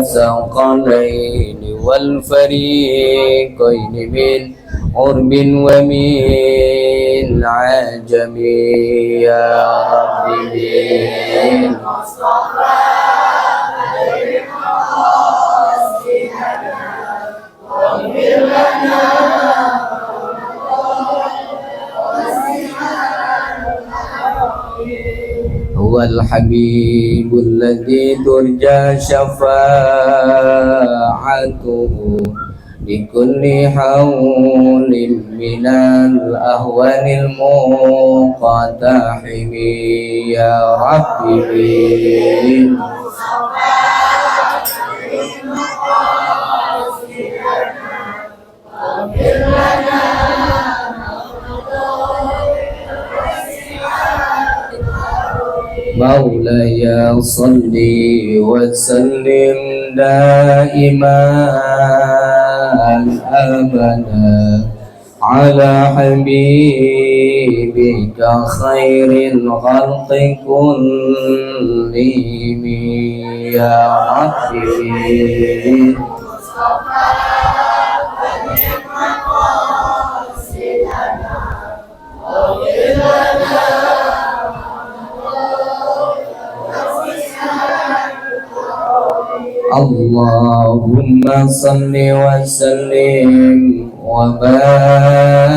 والثقلين والفريقين من عرب ومن عجم يا رب بالمصطفى واغفر لنا هو الحبيب الذي ترجى شفاعته بكل حول من الأهوال المقتحم يا ربي مولاي صل وسلم دائما أبدا على حبيبك خير الخلق كلهم يا ربي اللهم صل وسلم وبارك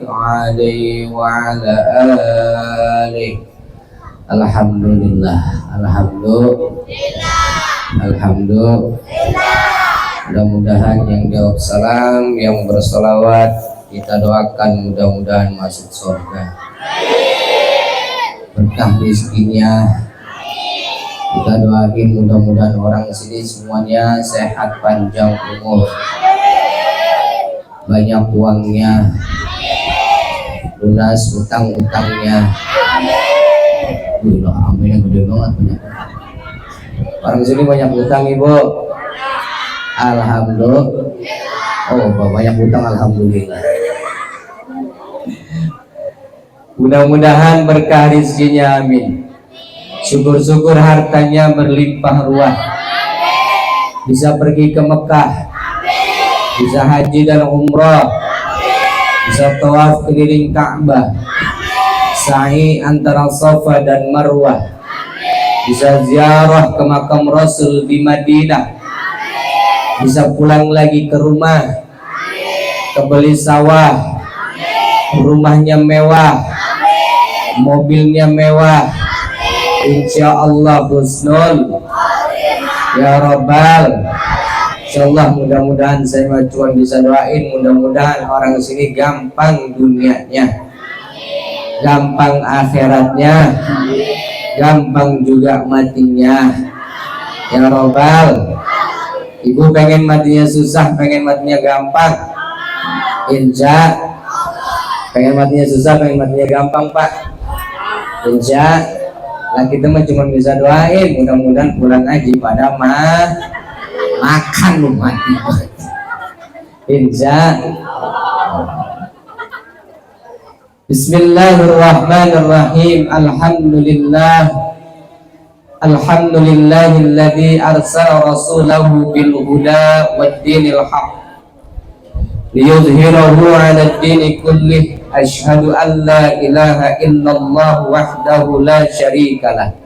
عليه وعلى آله. Alhamdulillah, alhamdulillah. Mudah-mudahan yang jawab salam, yang bersolawat, kita doakan mudah-mudahan masuk surga. Berkah rezekinya. Kita doain mudah-mudahan orang sini semuanya sehat panjang umur, banyak uangnya, lunas utang-utangnya. Amin, gede banget banyak. Orang sini banyak utang ibu. Alhamdulillah. Oh, banyak utang alhamdulillah. Mudah-mudahan berkah rezekinya, amin. Syukur-syukur hartanya berlimpah ruah, bisa pergi ke Mekah, bisa haji dan umrah, bisa tawaf keliling Ka'bah, sa'i antara Safa dan Marwah, bisa ziarah ke makam Rasul di Madinah, bisa pulang lagi ke rumah, kebeli sawah, rumahnya mewah, mobilnya mewah. Insya Allah husnul ya Rabbal. Insya Allah mudah-mudahan saya cuma bisa doain, mudah-mudahan orang sini gampang dunianya, gampang akhiratnya, gampang juga matinya ya Rabbal. Ibu pengen matinya susah, pengen matinya gampang? Insya pengen matinya susah, pengen matinya gampang Pak? Insya. Nah kita mah cuma bisa doain, mudah-mudahan pulang haji pada makan lu mati. Insya. Bismillahirrahmanirrahim. Alhamdulillahilladzi arsala rasulahu bil huda wad dinil haqq liyudhhirahu 'ala ad-dini kullih. Asyhadu an la ilaha illallah wahdahu la syarikalah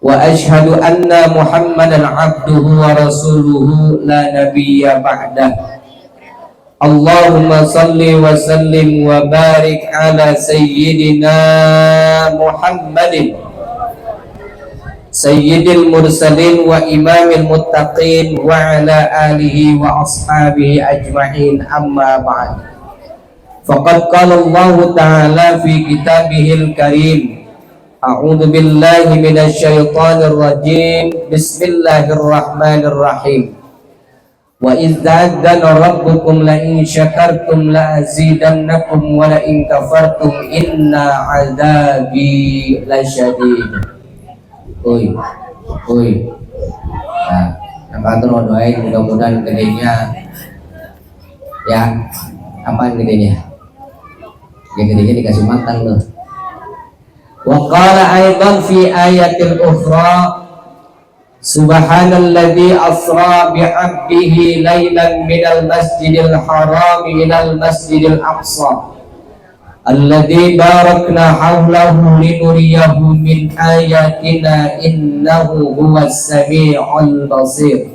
wa asyhadu anna Muhammadan 'abduhu wa rasuluhu la nabiyya ba'dah. Allahumma salli wa sallim wa barik ala sayyidina Muhammadin sayyidil mursalin wa imamil muttaqin wa ala alihi wa ashabihi ajma'in, amma ba'd. Faqad qala Allah ta'ala fi kitabihil karim, a'udzu billahi minasy syaithanir rajim, bismillahirrahmanirrahim. Wa idz ta'adzana rabbukum la in syakartum la azidannakum wa la in kafartum inna 'adzabi lasyadid. Oi. Nah, yang kantor doain mudah-mudahan gedenya ya. Apaan gedenya? Ya gedenya dikasih makan loh. Wa qala aidan fi ayatil ukhra Subhanalladzi asra bi'abdihi lailan minal masjidil haram ilal masjidil aqsa alladzi barakna hawlahu linuriyahu min ayatina innahu huwas sami'ul basir.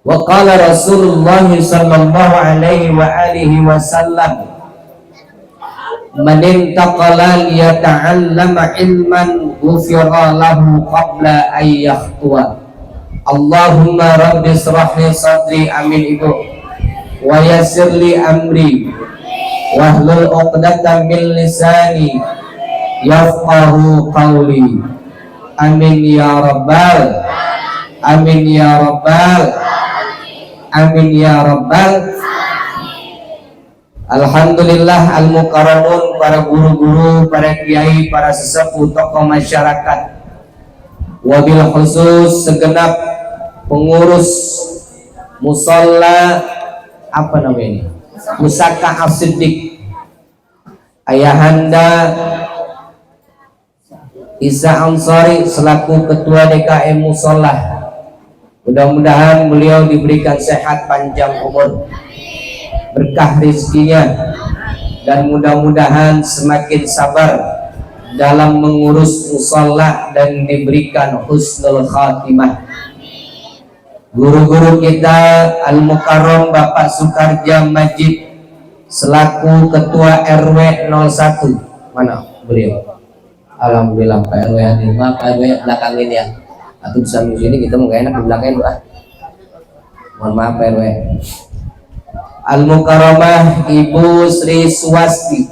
Wa qala Rasulullah sallallahu alaihi wa alihi wasallam, man intaqala liyata'allama ilman ghufira lahu qabla an yakhtuwa. Allahumma rabbi israh li sadri, amin ibu, wa yassir li amri wahlul 'uqdatam min lisani yafqahu qawli, amin ya rabbal amin ya rabbal amin ya rabbal. Alhamdulillah al-mukarramun, para guru-guru, para kiai, para sesepuh, tokoh masyarakat, wabil khusus segenap pengurus musola apa namanya ini, Musaka As-Siddiq, Ayahanda Isa Ansari selaku ketua DKM musola. Mudah-mudahan beliau diberikan sehat panjang umur, berkah rezekinya, dan mudah-mudahan semakin sabar dalam mengurus musola dan diberikan husnul khatimah. Guru-guru kita Al-Mukarram Bapak Sukarja Majid selaku ketua RW 01, mana beliau? Alhamdulillah Pak RW hadir. Maaf Pak RW belakang ini ya, atau bisa di sini kita nggak enak di belakang doa. Mohon maaf Pak RW. Al-Mukarramah Ibu Sri Swasti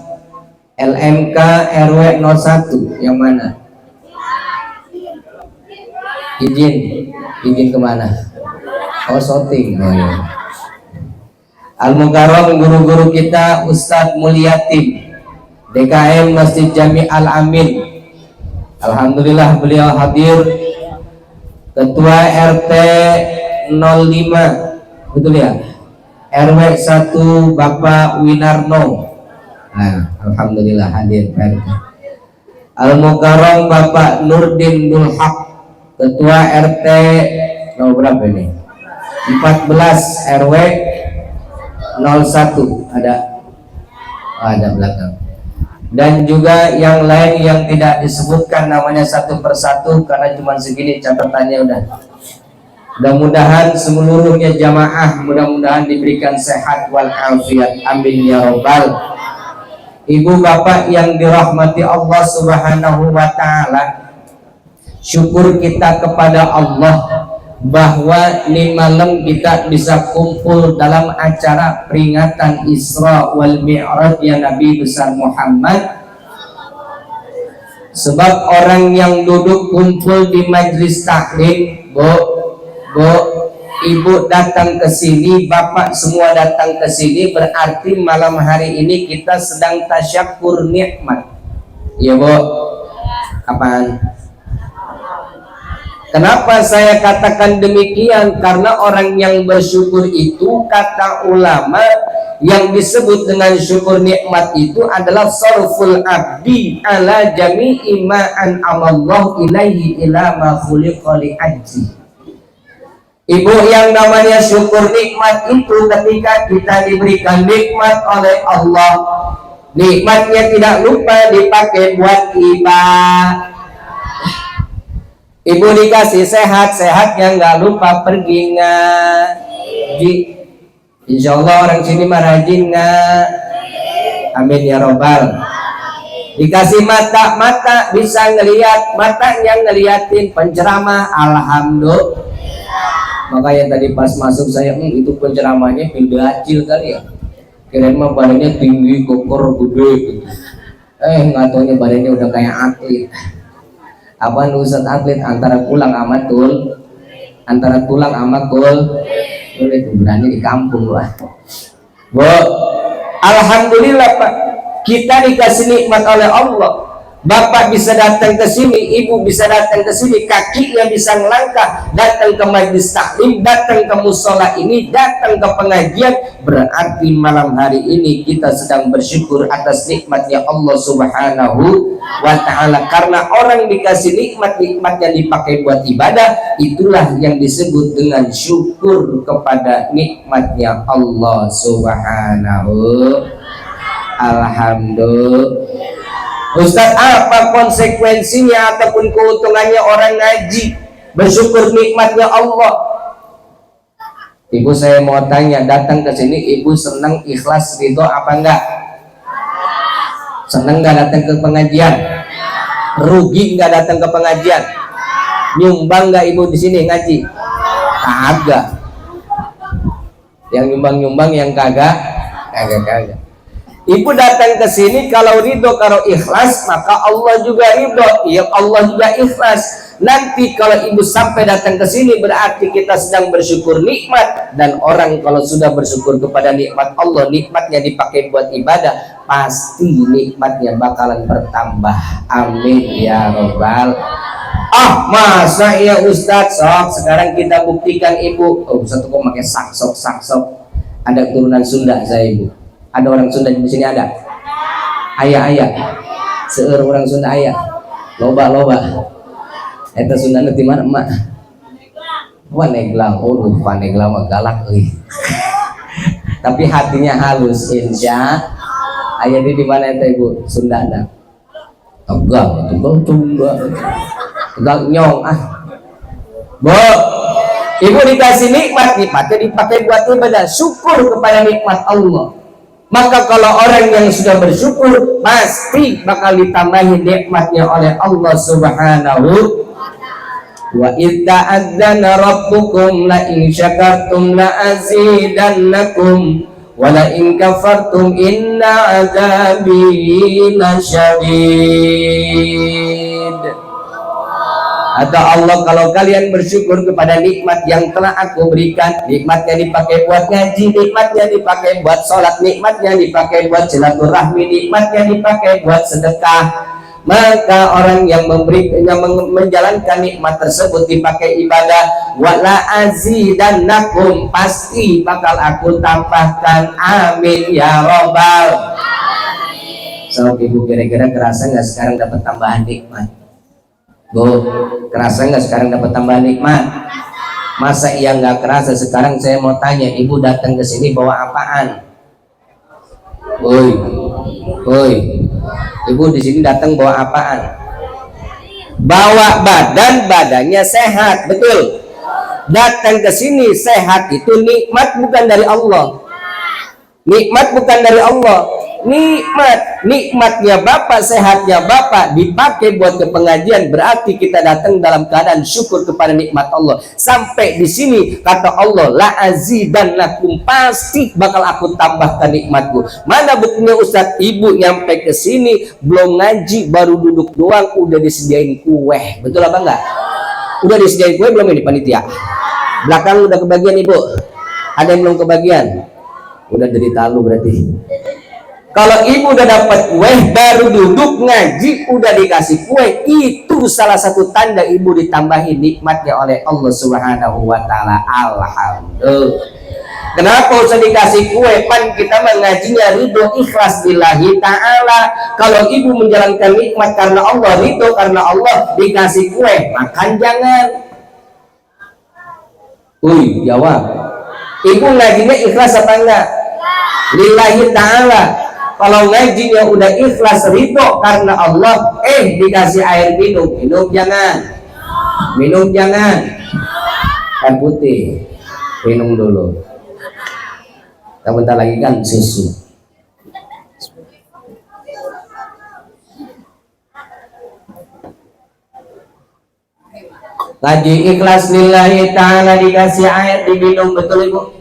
LMK RW 01 yang mana? Izin kemana? Oh syuting. Oh, ya. Al-Mukarram guru-guru kita Ustadz Mulyatin DKM Masjid Jami Al-Amin. Alhamdulillah beliau hadir. Ketua RT 05, betul ya? RW 1 Bapak Winarno. Nah, alhamdulillah hadir RT. Al-Mukarram Bapak Nurdin Dulhaq, ketua RT nomor berapa ini? 14 RW 01 ada. Oh, ada belakang. Dan juga yang lain yang tidak disebutkan namanya satu persatu karena cuma segini catatannya udah. Mudah-mudahan seluruhnya jamaah mudah-mudahan diberikan sehat wal afiat, amin ya robbal. Ibu bapak yang dirahmati Allah subhanahu wa ta'ala, syukur kita kepada Allah bahwa ini malam kita bisa kumpul dalam acara peringatan Isra wal Mi'raj ya Nabi besar Muhammad. Sebab orang yang duduk kumpul di majlis taklim, ibu datang ke sini, bapak semua datang ke sini, berarti malam hari ini kita sedang tasyakur nikmat. Ya bu, apaan? Kenapa saya katakan demikian? Karena orang yang bersyukur itu, kata ulama, yang disebut dengan syukur nikmat itu adalah sarful abdi ala jami'i ma an'amallahu ilaihi ila ma khuliqa li ajli. Ibu, yang namanya syukur nikmat itu ketika kita diberikan nikmat oleh Allah, nikmatnya tidak lupa dipakai buat ibadah. Ibu dikasih sehat-sehatnya nggak lupa pergi ngaji. Insya Allah orang sini mah rajin nggak? Amin ya robbal. Dikasih mata bisa ngelihat, matanya ngeliatin penceramah, alhamdulillah. Makanya tadi pas masuk saya itu penceramahnya bidacil kali ya. Kirain mah badannya tinggi, kokor, gede. Nggak taunya badannya udah kayak atlet. Apaan Ustaz atlet? Antara tulang sama tul, antara tulang sama kul. Itu berani di kampung lah. Bu, alhamdulillah Pak, kita dikasih nikmat oleh Allah. Bapak bisa datang ke sini, ibu bisa datang ke sini, kakinya bisa melangkah, datang ke majelis taklim, datang ke musola ini, datang ke pengajian, berarti malam hari ini kita sedang bersyukur atas nikmatnya Allah Subhanahu wa ta'ala. Karena orang dikasih nikmat yang dipakai buat ibadah, itulah yang disebut dengan syukur kepada nikmatnya Allah Subhanahu. Alhamdulillah. Ustaz, apa konsekuensinya ataupun keuntungannya orang ngaji bersyukur nikmatnya Allah? Ibu, saya mau tanya, datang ke sini ibu senang, ikhlas, ridho apa enggak? Senang enggak datang ke pengajian? Rugi enggak datang ke pengajian? Nyumbang enggak ibu di sini ngaji? Kagak. Yang nyumbang yang kagak. Ibu datang ke sini kalau ridho, kalau ikhlas, maka Allah juga ridho, ya Allah juga ikhlas. Nanti kalau ibu sampai datang ke sini berarti kita sedang bersyukur nikmat. Dan orang kalau sudah bersyukur kepada nikmat Allah, nikmatnya dipakai buat ibadah, pasti nikmatnya bakalan bertambah. Amin ya robbal. Masa ya Ustadz? Sok sekarang kita buktikan ibu. Ustadz kok pakai saksok. Ada turunan Sunda saya ibu. Ada orang Sunda di sini ada? Ayah. Seueur orang Sunda ayah. Loba. Eta Sunda nanti mana emak? Paneglang. Paneglang mah galak euy. Tapi hatinya halus, insya. Ayah di mana eta ibu? Sunda ada. Tegal nyong Bu, ibu dikasih nikmatnya dipakai buat ibadah, syukur kepada nikmat Allah. Maka kalau orang yang sudah bersyukur pasti bakal ditambahi nikmatnya oleh Allah Subhanahu wa ta'ala. Rabbukum la in syakartum la azidannakum wa la in kafartum inna adzabi lasyadid. Atau Allah, kalau kalian bersyukur kepada nikmat yang telah aku berikan, nikmatnya dipakai buat ngaji, nikmatnya dipakai buat sholat, nikmatnya dipakai buat silaturahmi, nikmatnya dipakai buat sedekah, maka orang yang menjalankan nikmat tersebut dipakai ibadah, wala azidannakum, pasti bakal aku tambahkan. Amin ya robbal. So ibu, kira-kira kerasa nggak sekarang dapat tambahan nikmat? Bu, kerasa nggak sekarang dapat tambahan nikmat? Masa iya nggak kerasa? Sekarang saya mau tanya, ibu datang ke sini bawa apaan? Woi, ibu di sini datang bawa apaan? Bawa badannya sehat, betul? Datang ke sini sehat itu nikmat, bukan dari Allah. Nikmat bukan dari Allah. Nikmatnya Bapak, sehatnya Bapak dipakai buat ke pengajian, berarti kita datang dalam keadaan syukur kepada nikmat Allah. Sampai di sini kata Allah, la azidannakum, pasti bakal aku tambahkan nikmatku. Mana buktinya Ustadz? Ibu nyampe ke sini belum ngaji, baru duduk doang udah disediain kue. Betul apa enggak? Udah disediain kue belum ini panitia? Belakang udah kebagian ibu? Ada yang belum kebagian? Udah derita lu berarti. Kalau ibu udah dapat kue, baru duduk ngaji udah dikasih kue, itu salah satu tanda ibu ditambahi nikmatnya oleh Allah Subhanahu wa ta'ala. Alhamdulillah. Kenapa usah dikasih kue? Pan kita mengajinya ridho ikhlas lillahi ta'ala. Kalau ibu menjalankan nikmat karena Allah, ridho karena Allah, dikasih kue, makan jangan. Jawab. Ibu ngajinya ikhlas apa enggak? Lillahi ta'ala. Kalau ngajinya udah ikhlas ridho karena Allah, dikasih air minum jangan. Kan putih, minum dulu. Bentar lagi kan susu. Ngaji ikhlas lillahi ta'ala, dikasih air diminum, betul ibu?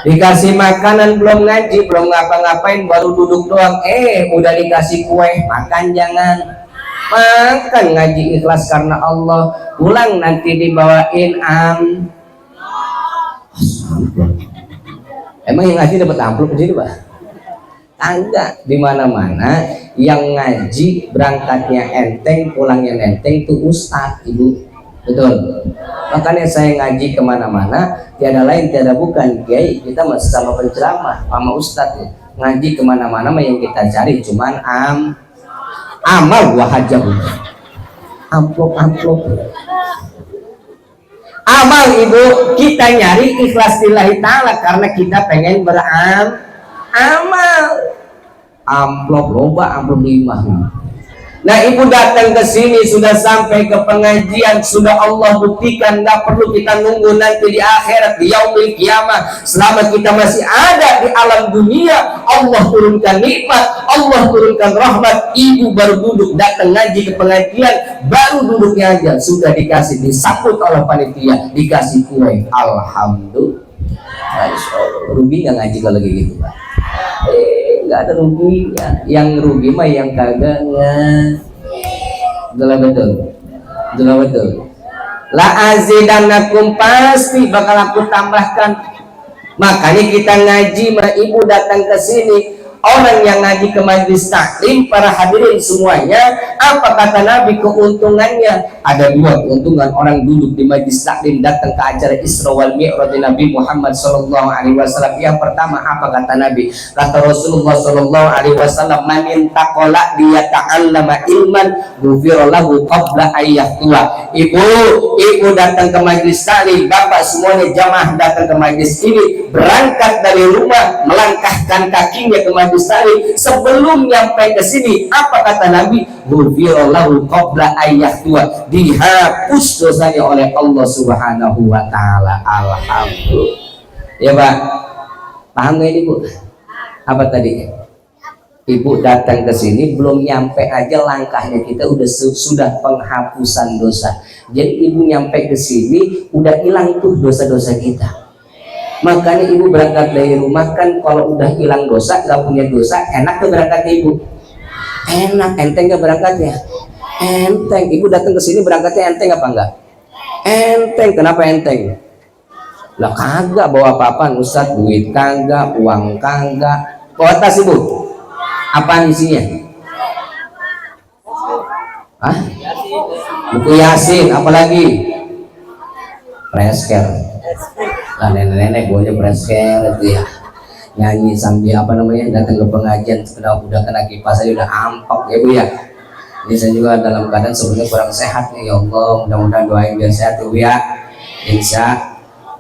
Dikasih makanan, belum ngaji, belum ngapa-ngapain, baru duduk doang, udah dikasih kue, makan jangan. Makan, ngaji ikhlas karena Allah, pulang nanti dibawain Emang yang ngaji dapat amplop di sini, Pak? Enggak, di mana-mana yang ngaji berangkatnya enteng, pulangnya enteng tuh ustadz, ibu. Betul. Makanya saya ngaji kemana-mana, tiada lain tiada bukan kiai, kita masih sama penceramah, sama ustadz ya. Ngaji kemana-mana mah yang kita cari cuman amal wahajah, amplop. Amal ibu, kita nyari ikhlas lillahi ta'ala karena kita pengen beramal. Amplop loba, amplop 5. Nah ibu datang ke sini sudah sampai ke pengajian, sudah Allah buktikan, nggak perlu kita nunggu nanti di akhirat, di yaumil kiamah. Selama kita masih ada di alam dunia, Allah turunkan nikmat, Allah turunkan rahmat. Ibu baru duduk datang ngaji ke pengajian, baru duduknya aja sudah dikasih, disambut oleh panitia, dikasih kue. Alhamdulillah. Rugi nggak ngaji kalau kayak gitu, Pak? Nggak ada ruginya. Yang rugi mah yang kagaknya. Betul. La azidannakum, pasti bakal aku tambahkan. Makanya kita ngaji, ibu datang ke sini, orang yang ngaji ke majlis taklim, para hadirin semuanya, apa kata Nabi keuntungannya? Ada 2 keuntungan orang duduk di majlis taklim, datang ke acara Isra wal Mi'raj Nabi Muhammad SAW. Yang pertama, apa kata Nabi? Kata Rasulullah SAW, man intaqala liyata'allama ilman ghufira lahu qabla ayyahtua. Ibu datang ke majlis taklim, bapak semuanya jamaah datang ke majlis ini, berangkat dari rumah, melangkahkan kakinya ke majlis taklim, sebelum nyampe ke sini, apa kata Nabi? Ghufirallahu qabla ayyahtua, dihapus dosanya oleh Allah Subhanahu wa taala. Alhamdulillah. Ya, Pak. Paham nggak ini, Bu? Apa tadi? Ibu datang ke sini belum nyampe aja langkahnya kita sudah penghapusan dosa. Jadi ibu nyampe ke sini udah hilang tuh dosa-dosa kita. Makanya ibu berangkat dari rumah kan kalau udah hilang dosa, gak punya dosa, enak tuh berangkatnya ibu. Enak, enteng gak berangkatnya? Enteng. Ibu datang ke sini berangkatnya enteng apa enggak? Enteng. Kenapa enteng? Lah kagak bawa apa-apaan Ustaz, duit kagak, uang kagak. Bawa tas ibu. Apaan isinya? Hah? Buku Yasin, apalagi? Presker. Nah, nenek-nenek bawanya presker itu ya, nyanyi sambil apa namanya datang ke pengajian, udah kena kipas aja udah ampok ya Bu ya. Ini saya juga dalam keadaan sebenarnya kurang sehat nih, ya Allah, mudah-mudahan doain biar sehat ya Bu ya. Insya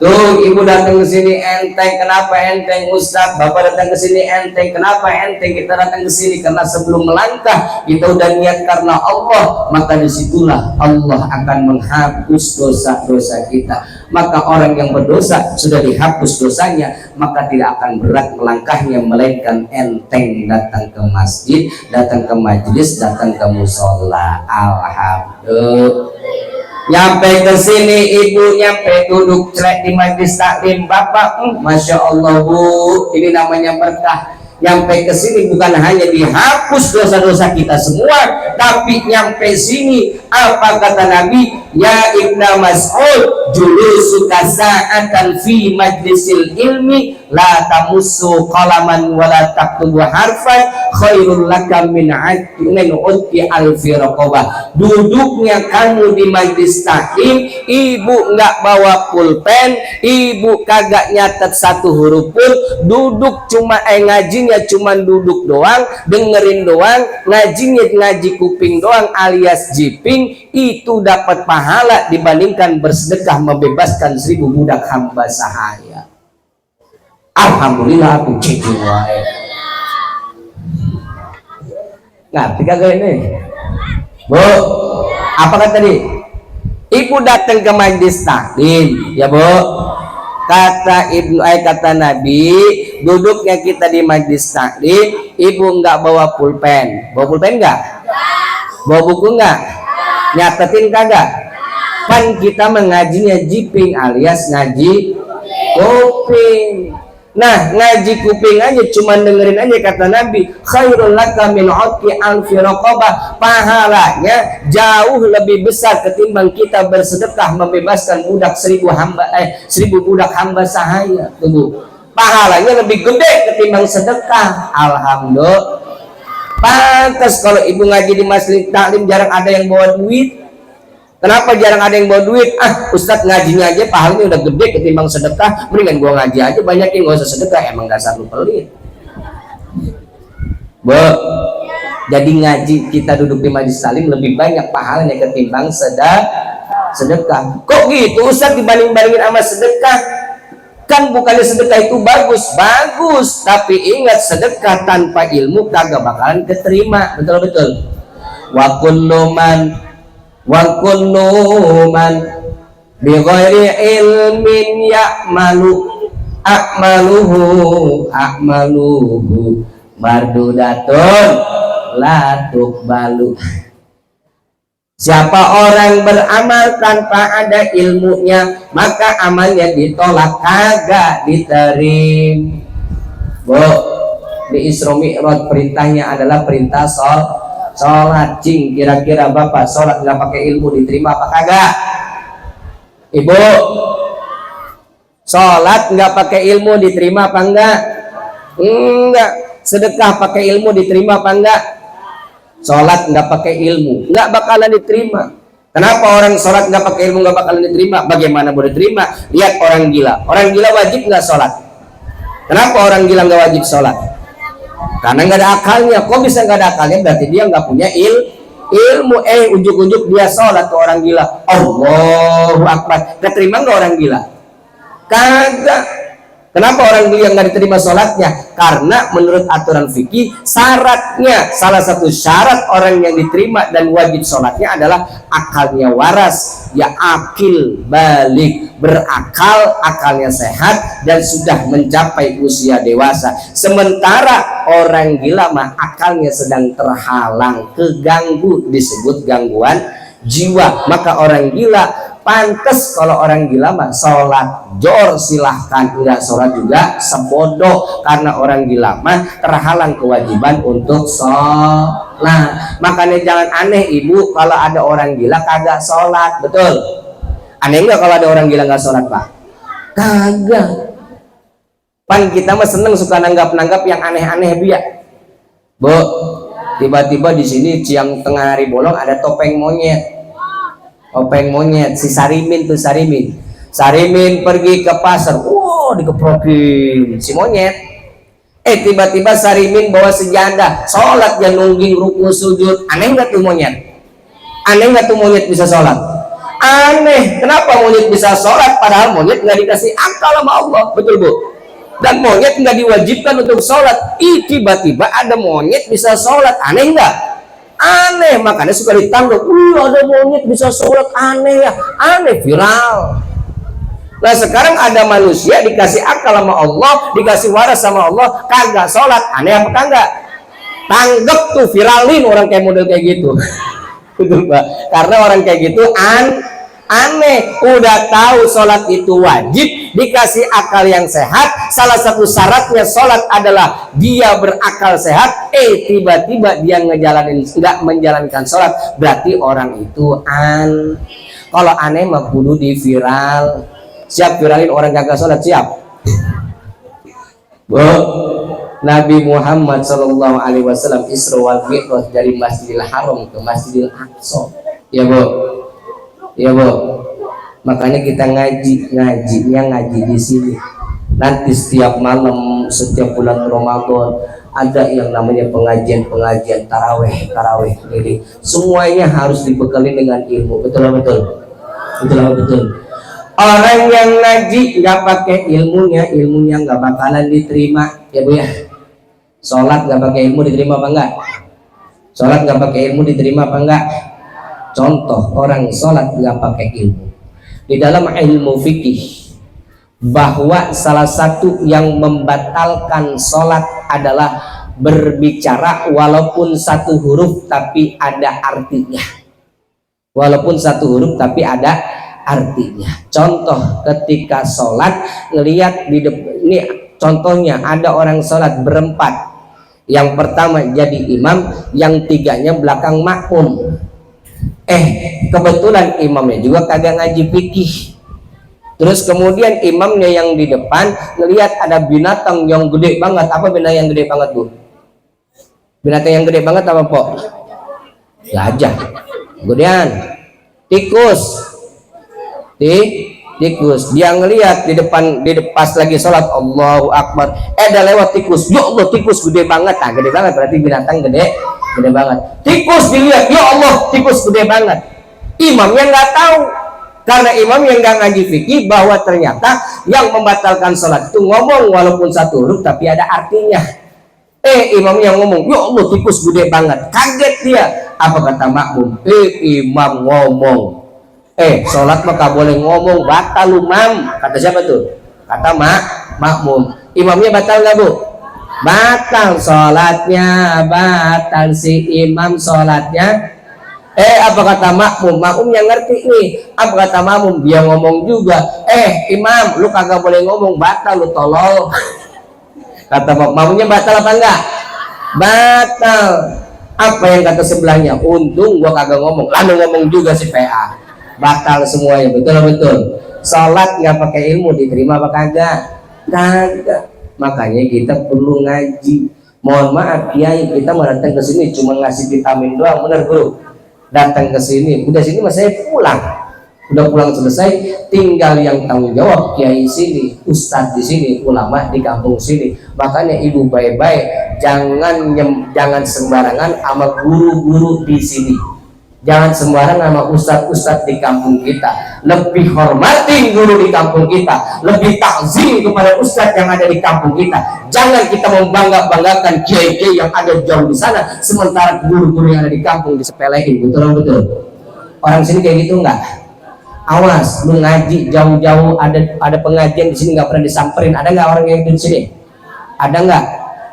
tuh ibu datang ke sini enteng. Kenapa enteng Ustaz? Bapak datang ke sini enteng. Kenapa enteng? Kita datang ke sini karena sebelum melangkah kita udah niat karena Allah, maka disitulah Allah akan menghapus dosa-dosa kita. Maka orang yang berdosa sudah dihapus dosanya, maka tidak akan berat melangkahnya, melainkan enteng datang ke masjid, datang ke majelis, datang ke musola. Alhamdulillah. Nyampe ke sini ibu, nyampe duduk celek di majlis taklim, bapak, masya Allah Bu, ini namanya berkah. Nyampe ke sini bukan hanya dihapus dosa-dosa kita semua, tapi nyampe sini apa kata Nabi? Ya Ibnu Mas'ud, julusuka sa'atan fi majlisil ilmi la tamussu qalaman wa la taktubu harfan khairul laka min udti alfi raqabah. Duduknya kamu di majlis taklim, ibu nggak bawa pulpen, ibu kagak nyatet satu huruf pun, duduk cuma ngajinya cuman duduk doang, dengerin doang, ngajinya ngaji kuping doang alias jiping, itu dapat pahala dibandingkan bersedekah membebaskan 1000 budak hamba sahaya. Alhamdulillah aku cici wae. Ngerti kagak ini? Bu, apa kata tadi? Ibu datang ke majlis taklim, ya Bu. Kata kata Nabi, duduknya kita di majlis taklim, ibu nggak bawa pulpen. Bawa pulpen nggak? Bawa buku nggak? Nyatetin kagak? Kan kita mengajinya jiping alias ngaji kuping. Nah, ngaji kuping aja cuma dengerin aja kata Nabi, khairul laka min udti alfi raqabah, pahalanya jauh lebih besar ketimbang kita bersedekah membebaskan budak 1000 budak hamba sahaya. Tunggu. Pahalanya lebih gede ketimbang sedekah. Alhamdulillah. Pantas kalau ibu ngaji di masjid taklim jarang ada yang bawa duit. Kenapa jarang ada yang bawa duit? Ustadz ngajinya aja pahalanya udah gede ketimbang sedekah, mendingan gua ngaji aja banyakin, gak usah sedekah. Emang dasar lu pelit. Jadi ngaji kita duduk di majelis taklim lebih banyak pahalanya ketimbang sedekah. Kok gitu Ustadz dibanding-bandingin sama sedekah? Kan bukannya sedekah itu bagus, tapi ingat sedekah tanpa ilmu kagak bakalan keterima. Betul. Wa kullu man bi ghairi ilmin a'maluhu mardudatun la tuqbalu. Siapa orang beramal tanpa ada ilmunya, maka amalnya ditolak, kagak diterima. Di Isra Mi'raj perintahnya adalah perintah sholat. Cing, kira-kira bapak sholat nggak pakai ilmu diterima apa kagak? Ibu, sholat nggak pakai ilmu diterima apa enggak? Enggak. Sedekah pakai ilmu diterima apa enggak? Sholat nggak pakai ilmu nggak bakalan diterima. Kenapa orang sholat nggak pakai ilmu nggak bakalan diterima? Bagaimana boleh diterima? Lihat orang gila wajib nggak sholat? Kenapa orang gila nggak wajib sholat? Karena nggak ada akalnya. Kok bisa nggak ada akalnya? Berarti dia nggak punya ilmu. Ujuk-ujuk dia sholat ke orang gila. Allahu Akbar. Keterima nggak orang gila? Kagak. Kenapa orang gila nggak diterima sholatnya? Karena menurut aturan fikih syaratnya, salah satu syarat orang yang diterima dan wajib sholatnya adalah akalnya waras, ya akil balik, berakal, akalnya sehat dan sudah mencapai usia dewasa. Sementara orang gila mah akalnya sedang terhalang, keganggu, disebut gangguan jiwa. Maka orang gila pantes, kalau orang gila mah sholat jor silahkan, enggak sholat juga sebodoh, karena orang gila mah terhalang kewajiban untuk sholat. Makanya jangan aneh ibu kalau ada orang gila kagak sholat. Betul? Aneh enggak kalau ada orang gila nggak sholat pak? Kagak. Pan kita mah seneng suka nanggap yang aneh-aneh biar. Bu, tiba-tiba di sini siang tengah hari bolong ada topeng monyet. Si Sarimin pergi ke pasar, dikeprokin si monyet. Tiba-tiba Sarimin bawa sejadah, sholat dia nungging rukun sujud. Aneh nggak tuh monyet? Aneh nggak tuh monyet bisa sholat? Aneh. Kenapa monyet bisa sholat padahal monyet nggak dikasih akal sama Allah? Betul bu? Dan monyet nggak diwajibkan untuk sholat. Tiba-tiba ada monyet bisa sholat. Aneh nggak? Aneh. Makanya suka ditangkap, ada monyet bisa sholat, aneh ya, aneh, viral. Nah sekarang ada manusia dikasih akal sama Allah, dikasih waras sama Allah, kagak sholat, aneh apa kagak? Tanggep tuh, viralin orang kayak model kayak gitu. Betul pak? Karena orang kayak gitu aneh. Udah tahu sholat itu wajib, dikasih akal yang sehat, salah satu syaratnya sholat adalah dia berakal sehat. Tiba-tiba dia nggak menjalankan sholat, berarti orang itu kalau aneh mah kudu di viral. Siap viralin orang kagak sholat? Siap. Nabi Muhammad SAW Isra wal Mi'raj dari Masjidil Haram ke Masjidil Aqsa. Ya bu, ya bu. Makanya kita ngajinya di sini. Nanti setiap malam, setiap bulan Ramadan ada yang namanya pengajian taraweh keliling. Semuanya harus dibekali dengan ilmu. Betul. Orang yang ngaji nggak pakai ilmunya nggak bakalan diterima. Ya bu ya. Sholat nggak pakai ilmu diterima apa enggak? Sholat nggak pakai ilmu diterima apa enggak? Contoh orang sholat nggak pakai ilmu. Di dalam ilmu fikih bahwa salah satu yang membatalkan sholat adalah berbicara walaupun satu huruf tapi ada artinya. Walaupun satu huruf tapi ada artinya. Contoh ketika sholat ngelihat di depan, ini contohnya ada orang sholat berempat. Yang pertama jadi imam, yang tiganya belakang makmum. Kebetulan imamnya juga kagak ngaji fikih. Terus kemudian imamnya yang di depan ngelihat ada binatang yang gede banget. Apa binatang yang gede banget bu? Binatang yang gede banget apa Pok? Gajah. Kemudian tikus. Tikus. Dia ngelihat di depan pas lagi sholat, Allahu Akbar. Ada lewat tikus. Ya Allah, tikus gede banget. Nah, gede banget berarti binatang gede banget. Tikus dilihat, ya Allah, tikus gede banget. Imamnya nggak tahu, karena imam yang nggak ngaji fikih bahwa ternyata yang membatalkan sholat itu ngomong walaupun satu huruf tapi ada artinya. Imam yang ngomong, ya Allah tikus gede banget. Kaget dia. Apa kata makmum? Imam ngomong. Sholat maka boleh ngomong, batal mam. Kata siapa tuh? Kata makmum. Imamnya batal nggak Bu? Batal sholatnya, batal si imam sholatnya. Apa kata makmum? Makmum yang ngerti nih. Apa kata makmum? Dia ngomong juga. Imam, lu kagak boleh ngomong, batal lu tolol. Kata makmumnya batal apa enggak? Batal. Apa yang kata sebelahnya? Untung gua kagak ngomong. Lalu ngomong juga si PA. Batal semuanya. Betul. Salat nggak pakai ilmu diterima apa kagak? Kagak. Makanya kita perlu ngaji. Mohon maaf Kiai, kita mau datang ke sini cuma ngasih vitamin doang, bener Bro? Datang ke sini, udah sini mas saya pulang. Udah pulang selesai, tinggal yang tanggung jawab Kiai sini, Ustadz di sini, ulama di kampung sini. Makanya ibu baik-baik, jangan sembarangan sama guru-guru di sini. Jangan sembarangan sama ustadz-ustadz di kampung kita. Lebih hormati guru di kampung kita, lebih takzim kepada ustadz yang ada di kampung kita. Jangan kita membanggakan kiai-kiai yang ada jauh di sana, sementara guru-guru yang ada di kampung disepelein. Betul. Orang sini kayak gitu enggak? Awas, lu ngaji jauh-jauh, ada pengajian di sini nggak pernah disamperin. Ada nggak orang yang di sini? Ada nggak?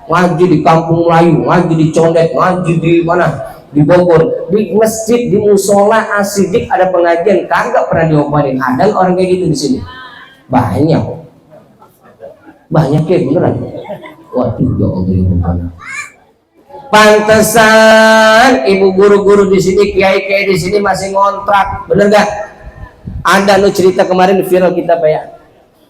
Ngaji di Kampung Melayu, ngaji di Condet, ngaji di mana? Di Bogor, di masjid, di musola, asidik ada pengajian, kagak pernah diobatin. Ada orang kayak gitu di sini? Banyak ya beneran. Waduh, ya Allah. Pantesan ibu guru-guru di sini, kiai-kiai di sini masih ngontrak, bener gak? Ada nu cerita kemarin viral kita Pak ya,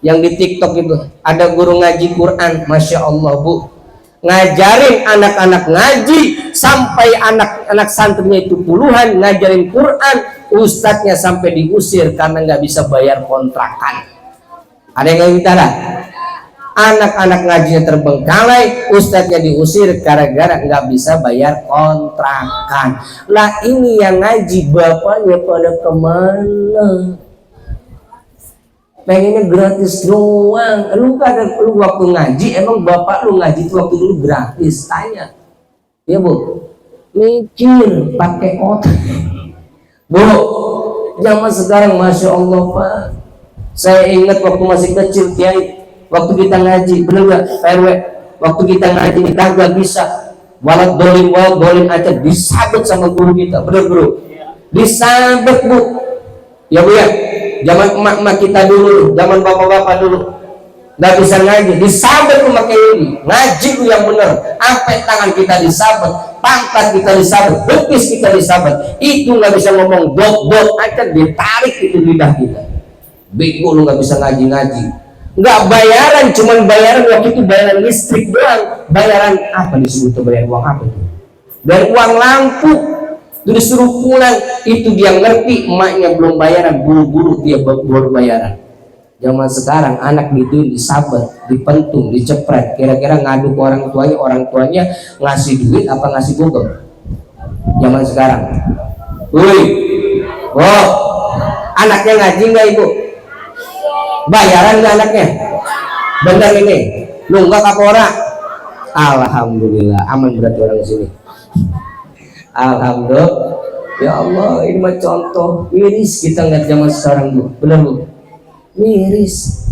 yang di TikTok itu ada guru ngaji Quran, masya Allah Bu, ngajarin anak-anak ngaji sampai anak-anak santrinya itu puluhan, ngajarin Quran, ustadznya sampai diusir karena nggak bisa bayar kontrakan. Ada yang kita ada? Anak-anak ngajinya terbengkalai, ustadznya diusir gara-gara nggak bisa bayar kontrakan. Lah ini yang ngaji bapaknya pada kemana? Pengennya gratis doang. Lu waktu ngaji, emang bapak lu ngaji itu waktu dulu gratis? Tanya. Ya Bu, mikir pakai otak. Bu, zaman sekarang masya Allah Pak. Saya ingat waktu masih kecil Kiai. Waktu kita ngaji, bener gak RW? Waktu kita ngaji ini kagak bisa walat dolin aja disabet sama guru kita, bener Bro? Disabet Bu. Ya Bu ya, zaman emak-emak kita dulu, zaman bapak-bapak dulu nggak bisa ngaji, disabet lu pakai ini. Ngaji lu yang bener, sampai tangan kita disabet, pangkat kita disabet, betis kita disabet. Itu nggak bisa ngomong dot aja ditarik itu lidah kita. Bego lu nggak bisa ngaji. Nggak bayaran, cuman bayaran waktu itu bayaran listrik doang. Bayaran apa disebut tuh, bayar uang apa itu? Bayar uang lampu. Itu disuruh pulang, itu dia ngerti, emaknya belum bayaran, buru-buru dia baru bayaran. Zaman sekarang anak gitu disabet, dipentung, dicepret, kira-kira ngadu ke orang tuanya ngasih duit apa ngasih bogem? Zaman sekarang. Woi, anaknya ngaji nggak Ibu? Bayaran nggak anaknya? Bener ini, nunggak kapora. Alhamdulillah, aman berarti orang sini. Alhamdulillah. Ya Allah, ini mah contoh miris kita ngeliat zaman sekarang Bu. Bener Bu? Miris.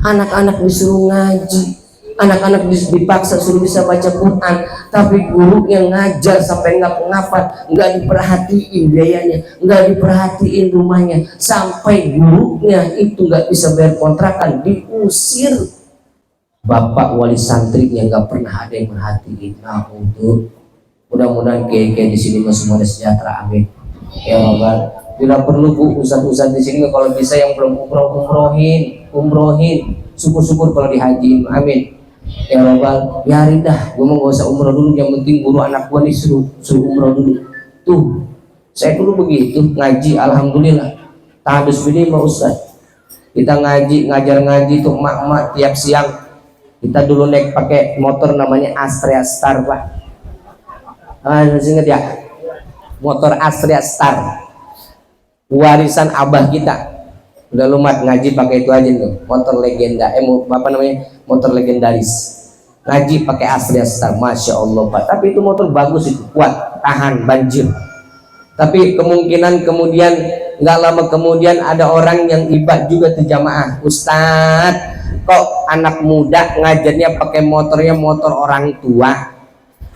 Anak-anak disuruh ngaji, anak-anak dipaksa suruh bisa baca Quran, tapi guru yang ngajar sampai ngapa-ngapa, nggak diperhatiin biayanya, nggak diperhatiin rumahnya, sampai gurunya itu nggak bisa bayar kontrakan, diusir. Bapak wali santrinya nggak pernah ada yang merhatiin. Nah untuk mudah-mudahan kiai-kiai di sini semuanya sejahtera, amin ya Allah. Tidak perlu Bu, ustadz-ustadz di sini kalau bisa yang belum umrohin, syukur-syukur kalau dihajiin, amin. Ya Robbal, biarin dah, gue mau gak usah umroh dulu, yang penting guru anak gue nih suruh umroh dulu. Tuh, saya dulu begitu ngaji, alhamdulillah. Habis ini mau Ustaz, kita ngaji, ngajar ngaji tuh emak-emak tiap siang. Kita dulu naik pakai motor namanya Astrea Star, Pak. Masih ingat ya? Motor Astrea Star, warisan abah kita. Udah lumat ngaji pakai itu aja tuh, motor legenda, apa namanya, motor legendaris. Ngaji pakai Astrea Star, masya Allah Pak. Tapi itu motor bagus, itu kuat, tahan banjir. Tapi kemungkinan kemudian nggak lama kemudian ada orang yang ibad juga tuh jamaah, Ustadz, kok anak muda ngajarnya pakai motornya motor orang tua.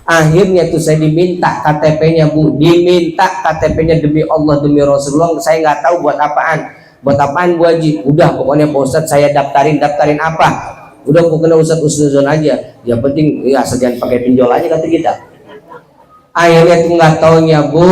Akhirnya tuh saya diminta KTP-nya Bu, diminta KTP-nya demi Allah demi Rasulullah. Saya nggak tahu buat apaan Bu Haji. Udah pokoknya Pak Ustadz saya daftarin apa? Udah pokoknya Ustadz aja. Yang penting ya sekian pakai pinjol aja kata kita. Akhirnya tuh nggak taunya Bu,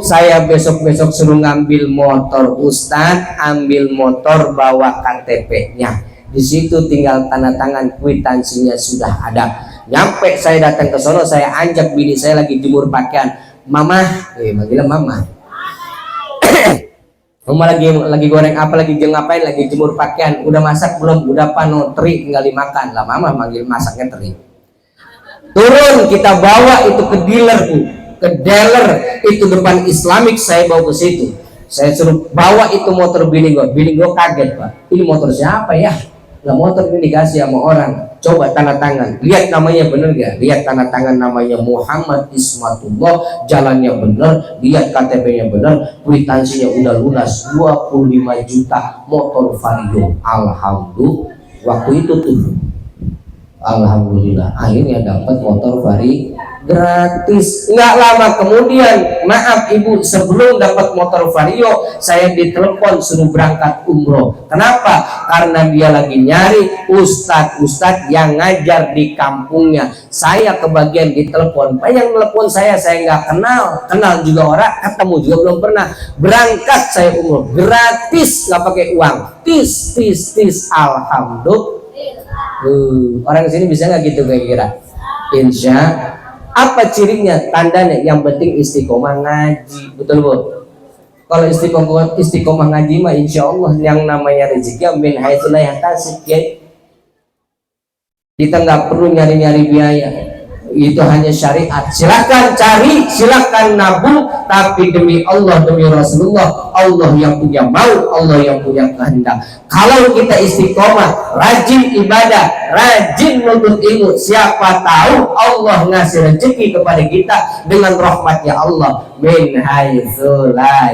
saya besok suruh ngambil motor Ustadz, ambil motor bawa KTP-nya. Di situ tinggal tanda tangan, kwitansinya sudah ada. Nyampe saya datang ke sono, saya anjak bini saya lagi jemur pakaian. Mama, manggilnya Mama. Mama lagi goreng apa, lagi ngapain, lagi jemur pakaian. Udah masak belum? Udah pano, teri tinggal dimakan. Lah Mama manggil masaknya teri. Turun kita bawa itu ke dealer Bu, ke dealer itu depan Islamic, saya bawa ke situ. Saya suruh bawa itu motor bini gue kaget Pak. Ini motor siapa ya? Lah motor ini dikasih sama orang. Coba tanda tangan, lihat namanya bener gak? Lihat tanda tangan namanya Muhammad Ismatullah, jalannya bener, lihat KTP-nya bener, kwitansinya udah lunas 25 juta motor Vario. Alhamdulillah waktu itu tuh, alhamdulillah akhirnya dapat motor Vario gratis. Nggak lama kemudian, maaf Ibu, sebelum dapat motor Vario saya ditelepon suruh berangkat umroh. Kenapa? Karena dia lagi nyari ustadz yang ngajar di kampungnya. Saya kebagian ditelepon, yang telepon saya nggak kenal juga orang, ketemu juga belum pernah. Berangkat saya umroh gratis, nggak pakai uang, tis alhamdulillah. Orang sini bisa nggak gitu kira-kira? Insya. Apa cirinya, tandanya? Yang penting istiqomah ngaji, betul Bu? Kalau istiqomah ngaji mah insya Allah yang namanya rezeki min haitsu la yahtasib ya. Kita nggak perlu nyari biaya, itu hanya syariat. Silakan cari, silakan nabung, tapi demi Allah, demi Rasulullah, Allah yang punya mau, Allah yang punya kehendak. Kalau kita istiqomah, rajin ibadah, rajin menuntut ilmu, siapa tahu Allah ngasih rezeki kepada kita dengan rahmatnya Allah min haitsu la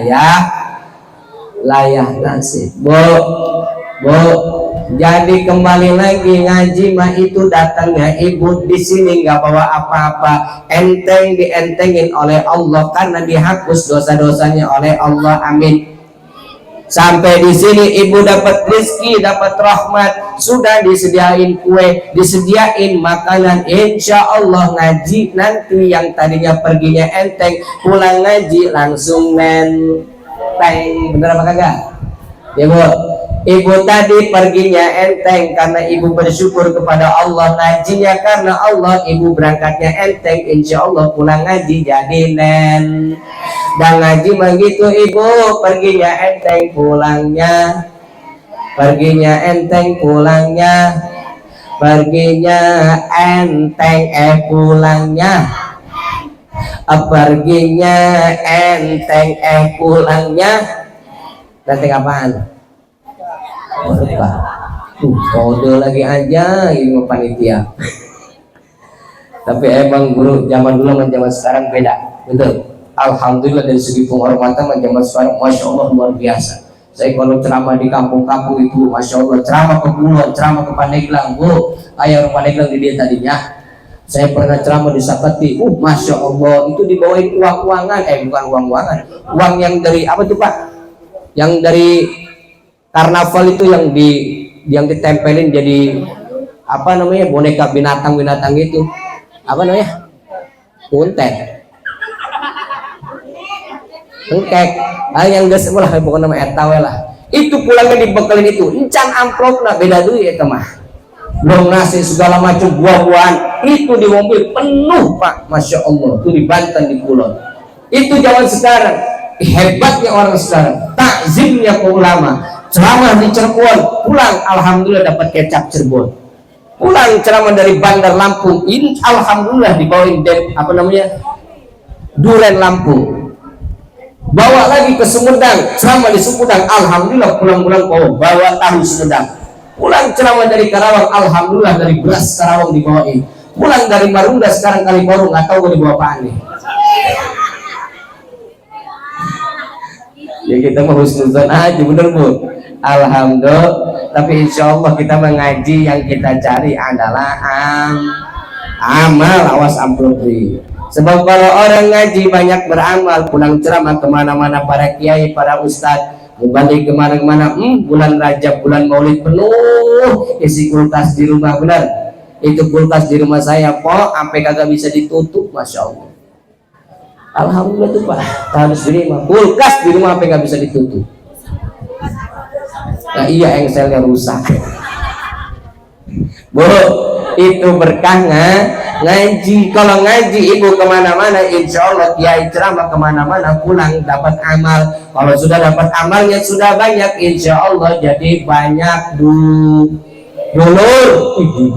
yahtasib. Bu, jadi kembali lagi ngaji mah itu datangnya Ibu di sini nggak bawa apa-apa, dientengin oleh Allah karena dihapus dosa-dosanya oleh Allah. Amin. Sampai di sini Ibu dapat rezeki, dapat rahmat, sudah disediain kue, disediain makanan. Insya Allah ngaji nanti yang tadinya perginya enteng, pulang ngaji langsung nenteng. Bener apa kagak? Ya Bu, Ibu tadi perginya enteng karena Ibu bersyukur kepada Allah, ngajinya karena Allah, Ibu berangkatnya enteng, insya Allah pulang ngaji jadi nen. Dan ngaji begitu Ibu, perginya enteng pulangnya, perginya enteng pulangnya, perginya enteng pulangnya, perginya enteng pulangnya. Nanti apaan? Kode lagi aja ini panitia. Tapi emang guru zaman dulu sama zaman sekarang beda, betul. Alhamdulillah dari segi penghormatan zaman sekarang masya Allah luar biasa. Saya kalau ceramah di kampung-kampung itu masya Allah, ceramah ke Kulon, ceramah ke Pandeglang, Bu, ayah orang Pandeglang di dia tadinya. Saya pernah ceramah di Saketi, masya Allah itu dibawain uang-uangan, bukan uang-uangan, uang yang dari apa tuh Pak? Yang dari karnaval itu yang ditempelin jadi apa namanya, boneka binatang itu apa namanya, kuntet, engkek, yang gak sebelah bukan nama etawe lah. Itu pulangnya dibekelin itu encan amplop lah, beda duit ya mah. belum nasi segala macam buah-buahan itu di mobil penuh Pak, Masya Allah. Itu di Banten, di Kulon. Itu zaman sekarang. Hebatnya orang sekarang, takzimnya ke ulama. Ceramah di Cirebon, pulang alhamdulillah dapat kecap Cirebon. Pulang ceramah dari Bandar Lampung, ini alhamdulillah dibawain duren Lampung. Bawa lagi ke Sumedang, ceramah di Sumedang, alhamdulillah pulang-pulang bawa tahu Sumedang. Pulang ceramah dari Karawang, alhamdulillah dari beras Karawang dibawain. Pulang dari Marunda sekarang Kalibaru, nggak tahu dibawa apaan nih. Ya kita mau husnuzon aja, bener Bu. Alhamdulillah. Tapi insya Allah kita mengaji yang kita cari adalah amal. Awas amplopri. Sebab kalau orang ngaji banyak beramal, pulang ceramah kemana-mana para kiai, para ustadz, balik kemana-mana, bulan Rajab, bulan Maulid penuh isi kulkas di rumah. Benar, itu kulkas di rumah saya kok sampai kagak bisa ditutup, Masya Allah. Alhamdulillah tuh Pak, harus diterima. Kulkas di rumah sampai nggak bisa ditutup. Nah iya, engselnya rusak. Bu, itu berkahnya ngaji. Kalau ngaji ibu kemana-mana, insya Allah kiai ceramah kemana-mana, pulang dapat amal. Kalau sudah dapat amalnya sudah banyak, insya Allah jadi banyak dulur.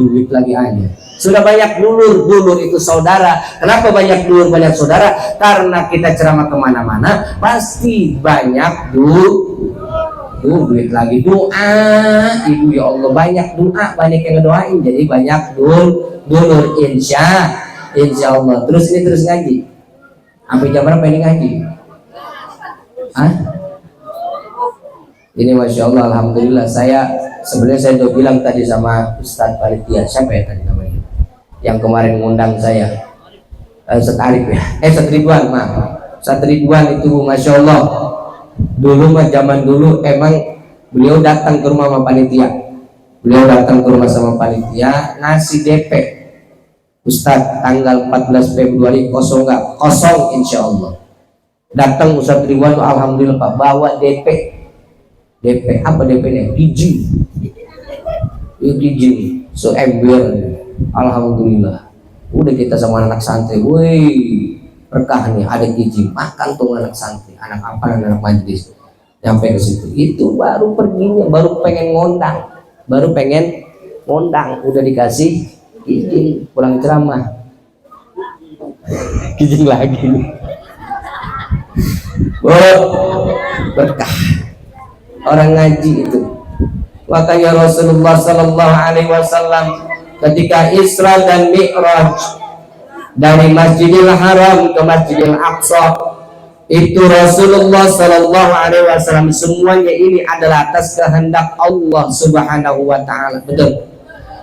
Duit lagi aja. Sudah banyak dulur itu saudara. Kenapa banyak dulur, banyak saudara? Karena kita ceramah kemana-mana pasti banyak duit lagi. Doa ibu, ya Allah, banyak doa, banyak yang ngedoain, jadi banyak dulur insya Allah. Terus ngaji sampai jam berapa ini ngaji? Ini Masya Allah, alhamdulillah. Sebenarnya saya udah bilang tadi sama Ustadz Panitia, siapa ya tadi namanya yang kemarin ngundang saya, Ustadz Arif ya, Ustadz Ridwan, maaf, Ustadz Ridwan itu Masya Allah. Dulu mah zaman dulu emang beliau datang ke rumah sama panitia. Beliau datang ke rumah sama panitia ngasih DP. Ustadz tanggal 14 Februari kosong nggak? Kosong insya Allah. Datang Ustadz Ridwan, alhamdulillah Pak, bawa DP. DP apa DP-nya? Izin. Izin. So ember. Alhamdulillah. Udah kita sama anak santri, woi. Berkah nih, ada izin makan tuh anak santri, anak apa, anak majlis, nyampe ke situ itu baru perginya, baru pengen ngondang, udah dikasih izin pulang ceramah, izin lagi. Berkah orang ngaji itu. Makanya Rasulullah Sallallahu Alaihi Wasallam ketika Isra dan Mi'raj dari Masjidil Haram ke Masjidil Aqsa, itu Rasulullah Sallallahu Alaihi Wasallam semuanya ini adalah atas kehendak Allah Subhanahu Wa Taala. Betul.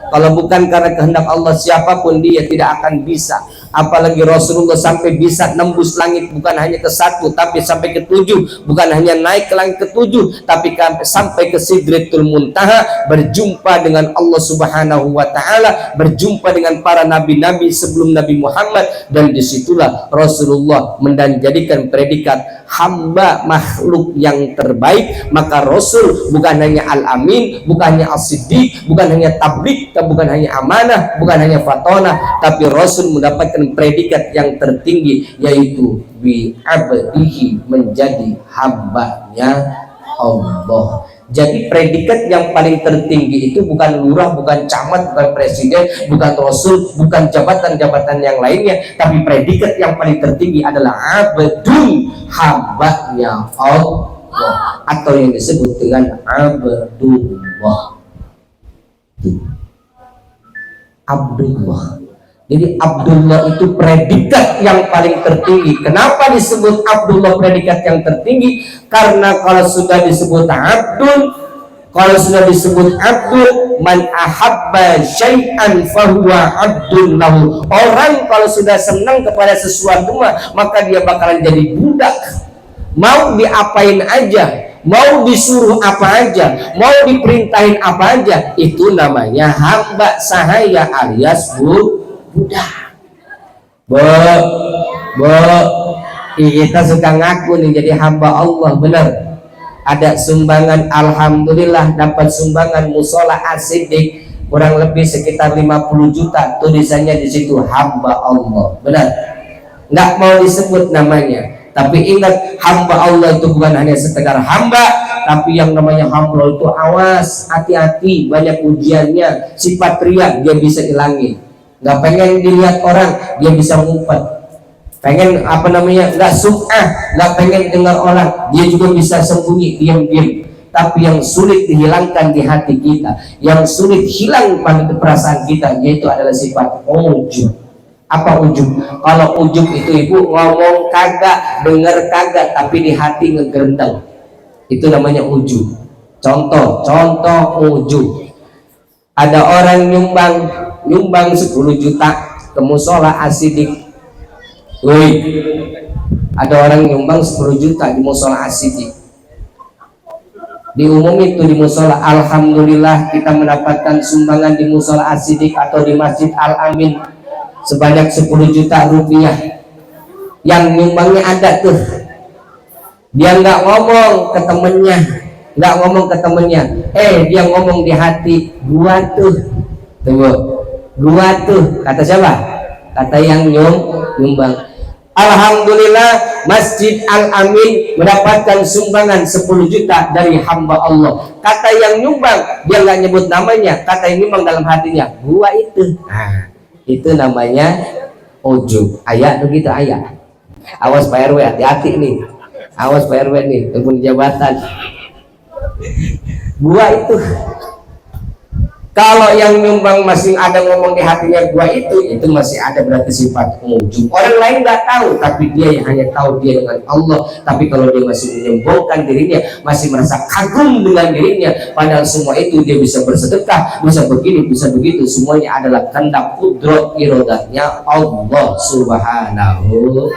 Kalau bukan karena kehendak Allah, siapapun dia tidak akan bisa. Apalagi Rasulullah sampai bisa nembus langit, bukan hanya ke 1 tapi sampai ke 7, bukan hanya naik ke langit ke 7 tapi sampai ke Sidratul Muntaha, berjumpa dengan Allah Subhanahu Wa Taala, berjumpa dengan para nabi-nabi sebelum Nabi Muhammad. Dan disitulah Rasulullah menjadikan predikat hamba makhluk yang terbaik. Maka Rasul bukan hanya Al-Amin, bukan hanya As-Siddiq, bukan hanya Tabligh, bukan hanya amanah, bukan hanya fatona, tapi Rasul mendapatkan predikat yang tertinggi, yaitu bi abdihi, menjadi hambanya Allah. Jadi predikat yang paling tertinggi itu bukan lurah, bukan camat, bukan presiden, bukan rasul, bukan jabatan-jabatan yang lainnya, tapi predikat yang paling tertinggi adalah abdul, hambanya Allah, atau yang disebut dengan Abdullah. Abdullah. Jadi Abdullah itu predikat yang paling tertinggi. Kenapa disebut Abdullah predikat yang tertinggi? Karena kalau sudah disebut Abdul, man ahabba syai'an fahuwa abdul lahu. Orang kalau sudah senang kepada sesuatu maka dia bakalan jadi budak. Mau diapain aja, mau disuruh apa aja, mau diperintahin apa aja, itu namanya hamba sahaya alias budak. Kita suka ngaku nih jadi hamba Allah, benar. Ada sumbangan, alhamdulillah dapat sumbangan musola As-Siddiq kurang lebih sekitar 50 juta tulisannya di situ hamba Allah. Benar? Nggak mau disebut namanya. Tapi ingat, hamba Allah itu bukan hanya sekedar hamba, tapi yang namanya hamba itu awas, hati-hati, banyak ujiannya. Sifat riya dia bisa hilangin. Nggak pengen dilihat orang, dia bisa ngumpet. Pengen nggak sum'ah, nggak pengen dengar orang, dia juga bisa sembunyi, diam-diam. Tapi yang sulit dihilangkan di hati kita, yang sulit hilang pada perasaan kita, yaitu adalah sifat ujub. Apa ujub? Kalau ujub itu ibu ngomong kagak, denger kagak, tapi di hati ngegerendeng. Itu namanya ujub. Contoh ujub. Ada orang nyumbang 10 juta ke musola Asidik. Woi, ada orang nyumbang 10 juta di musola Asidik. Diumum itu di musola, alhamdulillah kita mendapatkan sumbangan di musola Asidik atau di Masjid Al-Amin sebanyak 10 juta rupiah. Yang nyumbangnya ada tuh, dia nggak ngomong ke temennya, dia ngomong di hati, gua tuh, kata siapa? Kata yang nyumbang. Alhamdulillah Masjid Al-Amin mendapatkan sumbangan 10 juta dari hamba Allah. Kata yang nyumbang, dia nggak nyebut namanya, kata yang nyumbang dalam hatinya, gua itu. Nah, itu namanya ujub. Ayah begitu ayah. Awas Pak RW, hati-hati nih. Awas Pak RW nih, telepon jabatan. Gua itu. Kalau yang nyumbang masih ada ngomong di hatinya gua itu masih ada berarti sifat ujub. Orang lain nggak tahu, tapi dia yang hanya tahu dia dengan Allah. Tapi kalau dia masih menyombongkan dirinya, masih merasa kagum dengan dirinya, padahal semua itu dia bisa bersedekah, bisa begini, bisa begitu, semuanya adalah kehendak kudrat iradahnya Allah Subhanahu.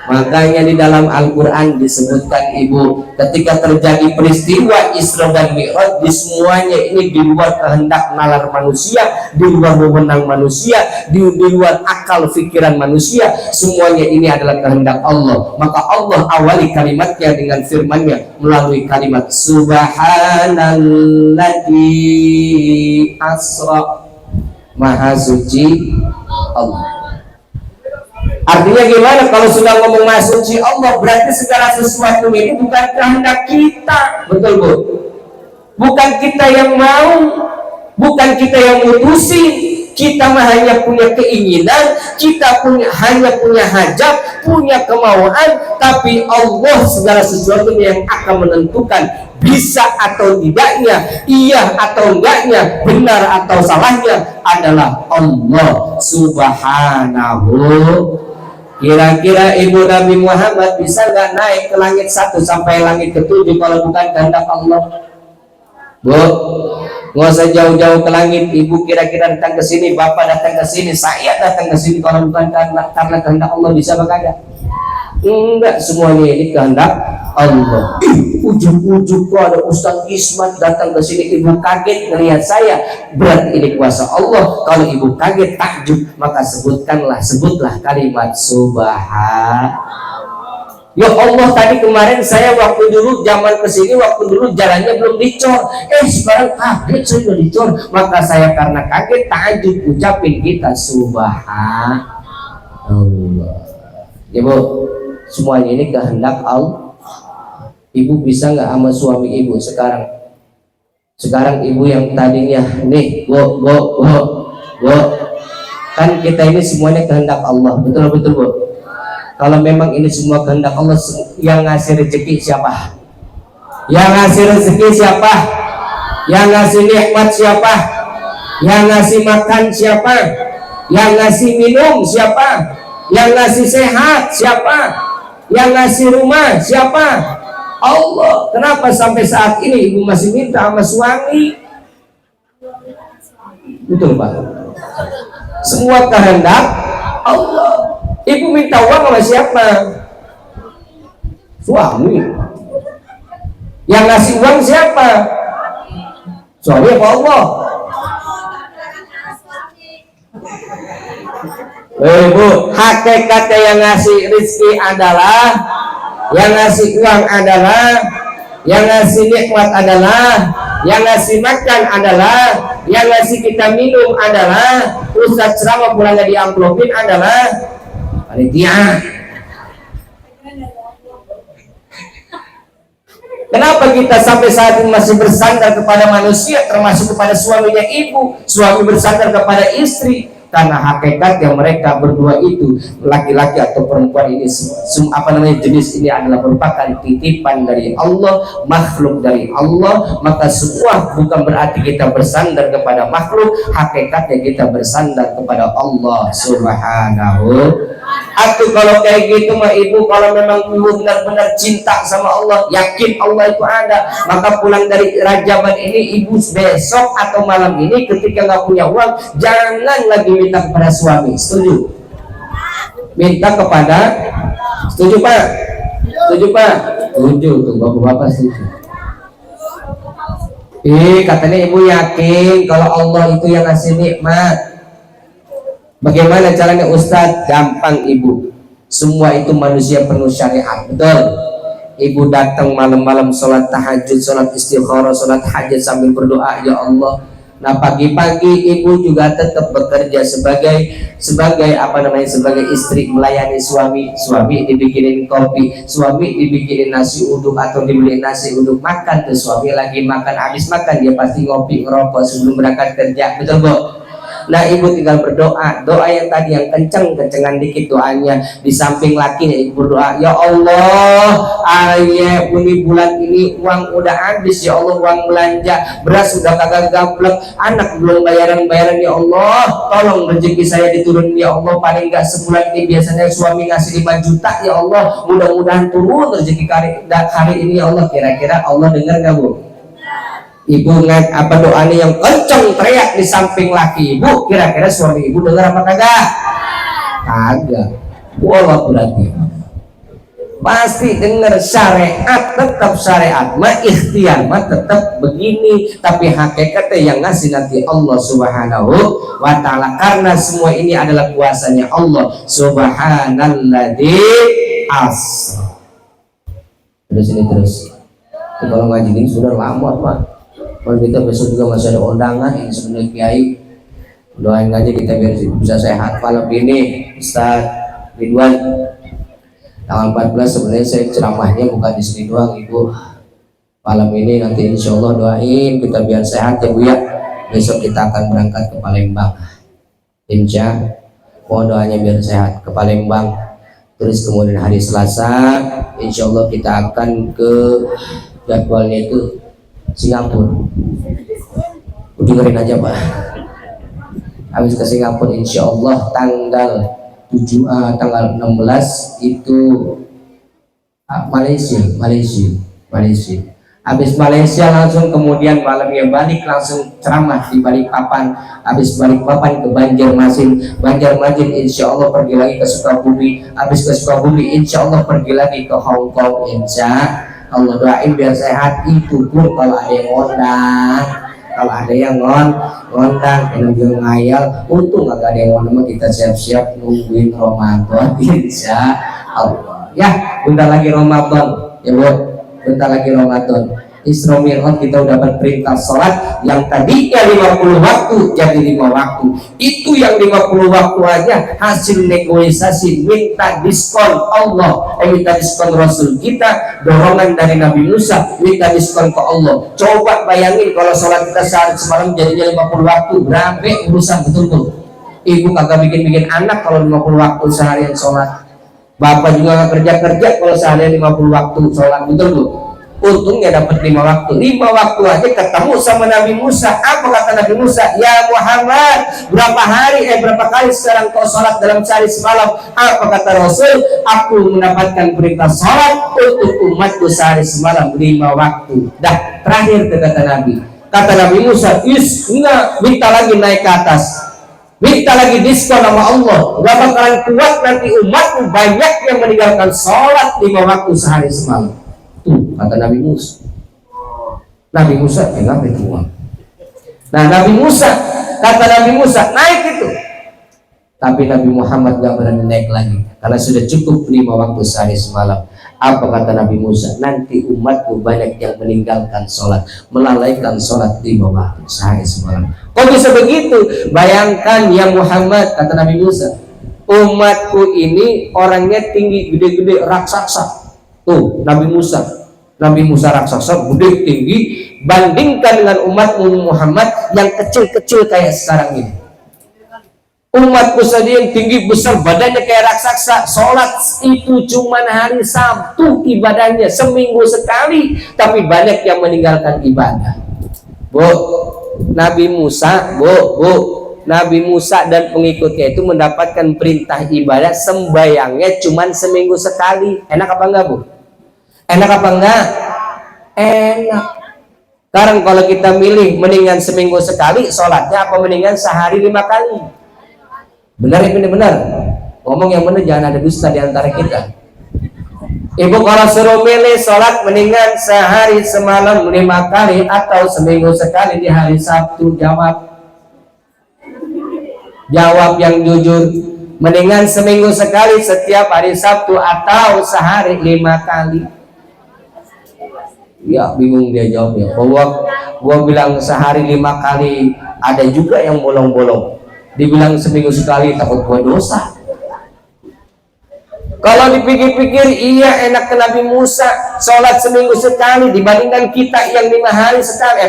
Makanya di dalam Al-Quran disebutkan ibu, ketika terjadi peristiwa Isra dan Mi'raj, di semuanya ini di luar kehendak nalar manusia, di luar wewenang manusia, di luar akal pikiran manusia, semuanya ini adalah kehendak Allah. Maka Allah awali kalimatnya dengan firman-Nya melalui kalimat Subhanalladzi asra, Maha suci Allah. Artinya gimana? Kalau sudah ngomong Maha suci Allah, berarti segala sesuatu ini bukan kehendak kita. Betul Bu? Bukan kita yang mau, bukan kita yang mutusin. Kita mah hanya punya keinginan, kita hanya punya hajat, punya kemauan, tapi Allah segala sesuatu yang akan menentukan bisa atau tidaknya, iya atau enggaknya, benar atau salahnya adalah Allah Subhanahu. Kira-kira ibu Nabi Muhammad bisa nggak naik ke langit 1 sampai langit ke-7 kalau bukan kehendak Allah? Bu, nggak usah jauh-jauh ke langit. Ibu kira-kira datang ke sini, bapak datang ke sini, saya datang ke sini, kalau bukan karena kehendak Allah bisa apa kagak? Enggak, semuanya ini kehendak Allah. Ujung-ujung kok ada Ustaz Ismat datang ke sini, ibu kaget melihat saya, berarti ini kuasa Allah. Kalau ibu kaget takjub, maka sebutlah kalimat subhanallah. Ya Allah, tadi kemarin saya waktu dulu zaman kesini, waktu dulu jalannya belum dicor, sekarang kaget saya udah dicor, maka saya karena kaget takjub ucapin kita subhanallah. Ya Bu, semuanya ini kehendak Allah. Ibu bisa nggak sama suami ibu sekarang? Sekarang ibu yang tadinya nih, Bu, kan kita ini semuanya kehendak Allah, betul Bu? Kalau memang ini semua kehendak Allah, yang ngasih rezeki siapa? Yang ngasih rezeki siapa? Yang ngasih nikmat siapa? Yang ngasih makan siapa? Yang ngasih minum siapa? Yang ngasih sehat siapa? Yang ngasih rumah siapa? Allah. Kenapa sampai saat ini ibu masih minta sama suami? Betul Pak? Semua kehendak Allah. Ibu minta uang sama siapa? Suami. Yang ngasih uang siapa? Suami apa Allah? Ibu, hakikatnya yang ngasih rezeki adalah, yang ngasih uang adalah, yang ngasih nikmat adalah, yang ngasih makan adalah, yang ngasih kita minum adalah, ustaz ceramah pulangnya diamplopin adalah panitia. Kenapa kita sampai saat ini masih bersandar kepada manusia, termasuk kepada suaminya ibu, suami bersandar kepada istri? Karena hakikat yang mereka berdua itu, laki-laki atau perempuan ini, jenis ini adalah merupakan titipan dari Allah, makhluk dari Allah. Maka semua bukan berarti kita bersandar kepada makhluk, hakikatnya kita bersandar kepada Allah Subhanahu. Atau kalau kayak gitu mah ibu, kalau memang ibu benar-benar cinta sama Allah, yakin Allah itu ada, maka pulang dari Rajaban ini ibu besok atau malam ini ketika nggak punya uang, jangan lagi minta kepada suami. Setuju? Minta kepada, setuju Pak? Setuju Pak? Setuju tuh bapak-bapak setuju. Katanya ibu yakin kalau Allah itu yang ngasih nikmat. Bagaimana caranya Ustadz? Gampang ibu, semua itu manusia penuh syariat, betul? Ibu datang malam-malam sholat tahajud, sholat istikharah, sholat hajat sambil berdoa, ya Allah. Nah pagi-pagi ibu juga tetap bekerja sebagai sebagai istri, melayani suami. Suami dibikinin kopi, suami dibikinin nasi uduk atau dibeliin nasi uduk, makan tuh suami lagi makan, habis makan dia pasti ngopi ngerokok sebelum berangkat kerja, betul Bu? Nah ibu tinggal berdoa, doa yang tadi yang kencengan dikit doanya, di samping lakinya ibu berdoa, ya Allah, ayah ini bulan ini uang udah habis ya Allah, uang belanja, beras sudah kagak gablek, anak belum bayaran ya Allah, tolong rezeki saya diturun ya Allah, paling enggak sebulan ini biasanya suami ngasih 5 juta ya Allah, mudah-mudahan turun rezeki hari ini ya Allah. Kira-kira Allah dengar gak Bu? Ibu apa doanya yang kenceng teriak di samping laki ibu, kira-kira suami ibu dengar apa kagak? Kagak. Wallah berarti pasti dengar. Syariat tetap syariat mah, ikhtiar mah tetap begini, tapi hakikatnya yang ngasih nanti Allah Subhanahu wa ta'ala, karena semua ini adalah kuasanya Allah Subhanalladzi asra. Terus ini terus. Kalau ngaji ini sudah lama Pak. Kalau kita besok juga masih ada undangan yang sebenarnya Kiai, doain aja kita biar bisa sehat. Malam ini Ustaz Ridwan tanggal 14 sebenarnya saya ceramahnya bukan di sini doang ibu. Malam ini nanti insya Allah doain kita biar sehat ya Bu ya. Besok kita akan berangkat ke Palembang, insya Allah doanya biar sehat ke Palembang. Terus kemudian hari Selasa insya Allah kita akan ke, jadwalnya itu Singapura. Udah dengerin aja Pak. Habis ke Singapura insya Allah tanggal 16 itu Malaysia. Habis Malaysia langsung kemudian malamnya balik langsung ceramah di Balikpapan. Habis Balikpapan ke Banjarmasin insya Allah pergi lagi ke Sukabumi. Habis ke Sukabumi insya Allah pergi lagi ke Hong Kong. Insya Allah doain biar sehat. Itu pun kalau ada yang ngondang yang ngayal, untung gak ada yang ngondang, kita siap-siap nungguin Ramadan insya Allah ya. Bentar lagi Ramadan ya Bu, bentar lagi Ramadan. Isra Mi'raj kita udah dapat perintah sholat yang tadinya 50 waktu jadi 5 waktu. Itu yang 50 waktu aja hasil negosiasi, minta diskon Allah, minta diskon Rasul kita, dorongan dari Nabi Musa, minta diskon ke Allah. Coba bayangin kalau sholat kita sehari semalam jadinya 50 waktu, berapa urusan, betul tuh. Ibu kagak bikin anak kalau 50 waktu seharian sholat. Bapak juga gak kerja kalau seharian 50 waktu sholat, betul tuh. Untungnya dapat 5 waktu. 5 waktu aja ketemu sama Nabi Musa. Apa kata Nabi Musa? Ya Muhammad, berapa kali sekarang kau sholat dalam sehari semalam? Apa kata Rasul? Aku mendapatkan perintah sholat untuk umatku sehari semalam 5 waktu. Dah, terakhir kata Nabi. Kata Nabi Musa, enggak, minta lagi naik ke atas, minta lagi diskon sama Allah. Gak bakalan kuat nanti umatmu banyak yang meninggalkan sholat 5 waktu sehari semalam. Tuh kata Nabi Musa. Nabi Musa enggak uang. Nah Nabi Musa, kata Nabi Musa naik itu. Tapi Nabi Muhammad gak berani naik lagi karena sudah cukup 5 waktu sehari semalam. Apa kata Nabi Musa? Nanti umatku banyak yang meninggalkan sholat, melalaikan sholat 5 waktu sehari semalam. Kok bisa begitu? Bayangkan ya Muhammad, kata Nabi Musa, umatku ini orangnya tinggi, gede-gede, raksasa. Tuh Nabi Musa raksasa, gede, tinggi. Bandingkan dengan umatmu Muhammad yang kecil-kecil kayak sekarang ini. Umatku saja yang tinggi besar, badannya kayak raksasa. Sholat itu cuma hari Sabtu ibadahnya, seminggu sekali. Tapi banyak yang meninggalkan ibadah. Nabi Musa dan pengikutnya itu mendapatkan perintah ibadah, sembayangnya cuma seminggu sekali. Enak apa enggak, Bu? Enak apa enggak? Enak. Sekarang kalau kita milih mendingan seminggu sekali sholatnya apa mendingan sehari 5 kali? Benar ini benar. Ngomong yang benar, jangan ada dusta di antara kita. Ibu kalau suruh milih sholat mendingan sehari semalam 5 kali atau seminggu sekali di hari Sabtu, jawab yang jujur. Mendingan seminggu sekali setiap hari Sabtu atau sehari 5 kali. Ya bingung dia jawabnya. Bahwa gua bilang sehari 5 kali, ada juga yang bolong-bolong. Dibilang seminggu sekali, takut gua dosa. Kalau dipikir-pikir, iya enak ke Nabi Musa sholat seminggu sekali dibandingkan kita yang 5 hari sekali,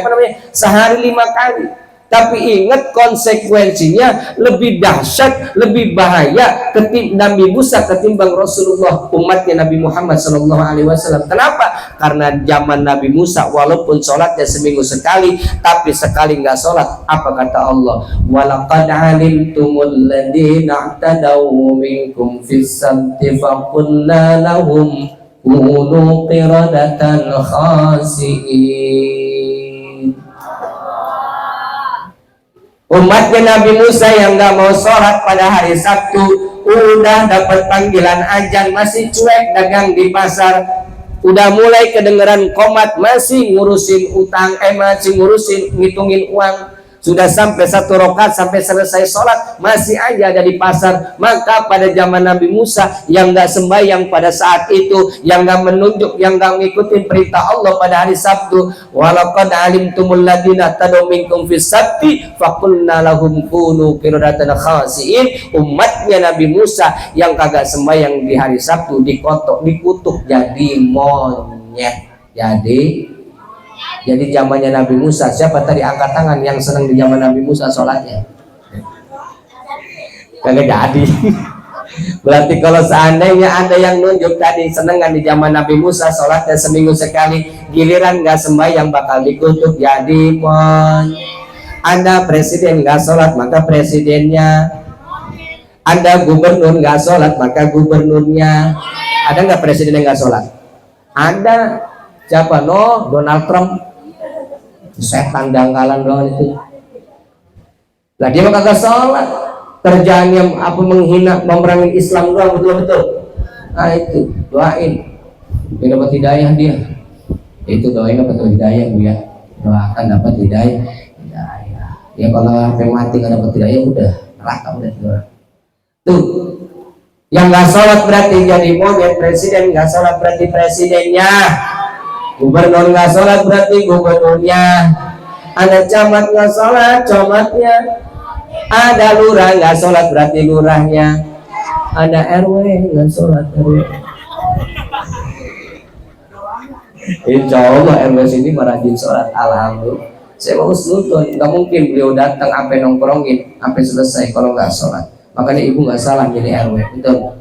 sehari 5 kali. Tapi ingat konsekuensinya lebih dahsyat, lebih bahaya Nabi Musa ketimbang Rasulullah, umatnya Nabi Muhammad SAW. Kenapa? Karena zaman Nabi Musa walaupun sholatnya seminggu sekali, tapi sekali nggak sholat, apa kata Allah? Walaqad alimtumul ladina i'tadaw minkum fis sabti faqulna lahum kunu qiradatan khasi'in. Umatnya Nabi Musa yang gak mau sholat pada hari Sabtu, udah dapat panggilan azan masih cuek dagang di pasar, udah mulai kedengeran komat masih ngurusin utang, masih ngurusin ngitungin uang. Sudah sampai 1 rakaat sampai selesai sholat masih aja ada di pasar. Maka pada zaman Nabi Musa yang gak sembahyang pada saat itu, yang gak menunjuk, yang gak ngikutin perintah Allah pada hari Sabtu, walaqad alimtumul ladina tadaw minkum fis sabti faqulna lahum kunu qiradatan khasi'in. Umatnya Nabi Musa yang kagak sembahyang di hari Sabtu dikutuk jadi monyet. Jadi zamannya Nabi Musa, siapa tadi angkat tangan yang senang di zaman Nabi Musa sholatnya? Kagak jadi. Berarti kalau seandainya ada yang nunjuk tadi senengan di zaman Nabi Musa sholatnya seminggu sekali, giliran gak sembahyang bakal dikutuk jadi Anda presiden gak sholat maka presidennya, Anda gubernur gak sholat maka gubernurnya. Ada nggak presiden yang gak sholat? Ada. Siapa? Donald Trump. Setan dangkalan doang itu. Lah dia mah kagak sholat, kerjaannya apa, menghina, memerangi Islam doang, betul. Nah itu doain biar dapat hidayah dia. Itu doain dapat hidayah Bu ya. Doakan dapat hidayah. Ya kalau sampai mati nggak dapat hidayah udah neraka udah tuh. Yang nggak sholat berarti jadi monyet, presiden nggak sholat berarti presidennya. Gubernur nggak sholat berarti gubernurnya. Ada camat nggak sholat camatnya. Ada lurah nggak sholat berarti lurahnya. Ada RW nggak sholat RW. Insya Allah RW sini merajin sholat. Alhamdulillah. Saya mau nonton, nggak mungkin beliau datang sampai nongkrongin sampai selesai kalau nggak sholat. Makanya ibu nggak salah jadi RW, betul.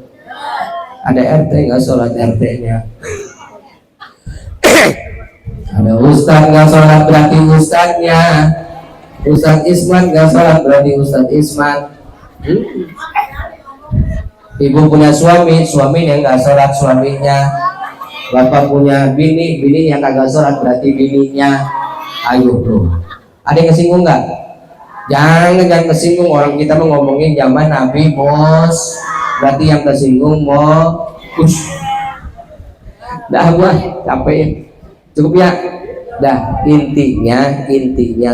Ada RT nggak sholat RT-nya. Ada ustaz nggak sholat berarti ustaznya. Ustaz Isman nggak sholat berarti Ustaz Isman. Ibu punya suami, suaminya nggak sholat suaminya. Bapak punya bini, bininya kagak sholat berarti bininya. Ayo bro, ada yang kesinggung nggak? Jangan kesinggung, orang kita mau ngomongin zaman Nabi bos. Berarti yang kesinggung mau dah gua capek. Cukup ya. Dah intinya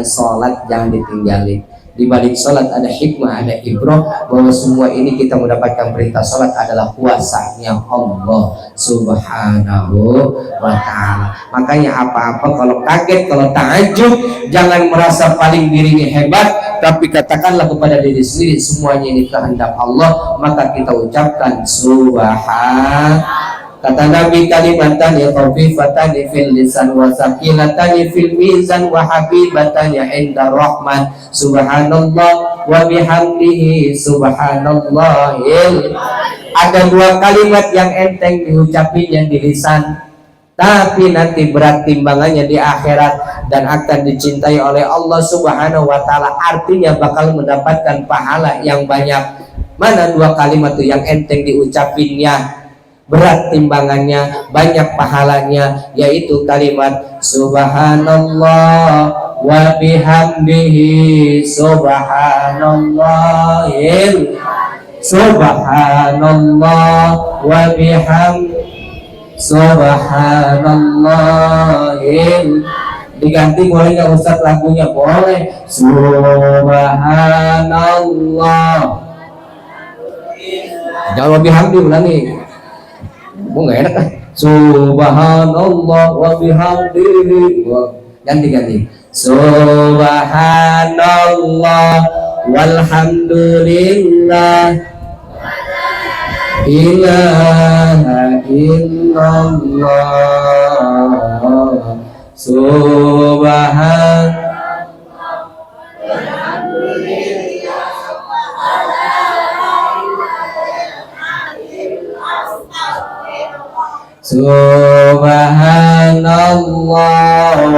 sholat jangan ditinggalin. Di balik sholat ada hikmah, ada ibrah, bahwa semua ini kita mendapatkan perintah sholat adalah kuasanya Allah Subhanahu wa ta'ala. Makanya apa-apa kalau kaget, kalau ta'ajub, jangan merasa paling dirinya hebat, tapi katakanlah kepada diri sendiri, semuanya ini kehendak Allah. Maka kita ucapkan subhan. Kata Nabi, kalimatan ya khafifatan fil lisan wa saqilatan fil mizan wa habibatan ya inda rahman, subhanallah wa bihamdihi subhanallahil. Ada dua kalimat yang enteng diucapinnya di lisan, tapi nanti berat timbangannya di akhirat dan akan dicintai oleh Allah Subhanahu wa ta'ala. Artinya bakal mendapatkan pahala yang banyak. Mana dua kalimat itu yang enteng diucapinnya, berat timbangannya, banyak pahalanya, yaitu kalimat subhanallah wa bihamdihi subhanallahil, subhanallah wa bihamdihi subhanallahil. Diganti boleh nggak Ustaz lagunya? Boleh. Subhanallah. Jangan lebih hamdi ulangi. Mau nggak enak kan? Subhanallah wa bihamdihi. Ganti. Subhanallah walhamdulillah ilaha illallah. Subhan Subhanallah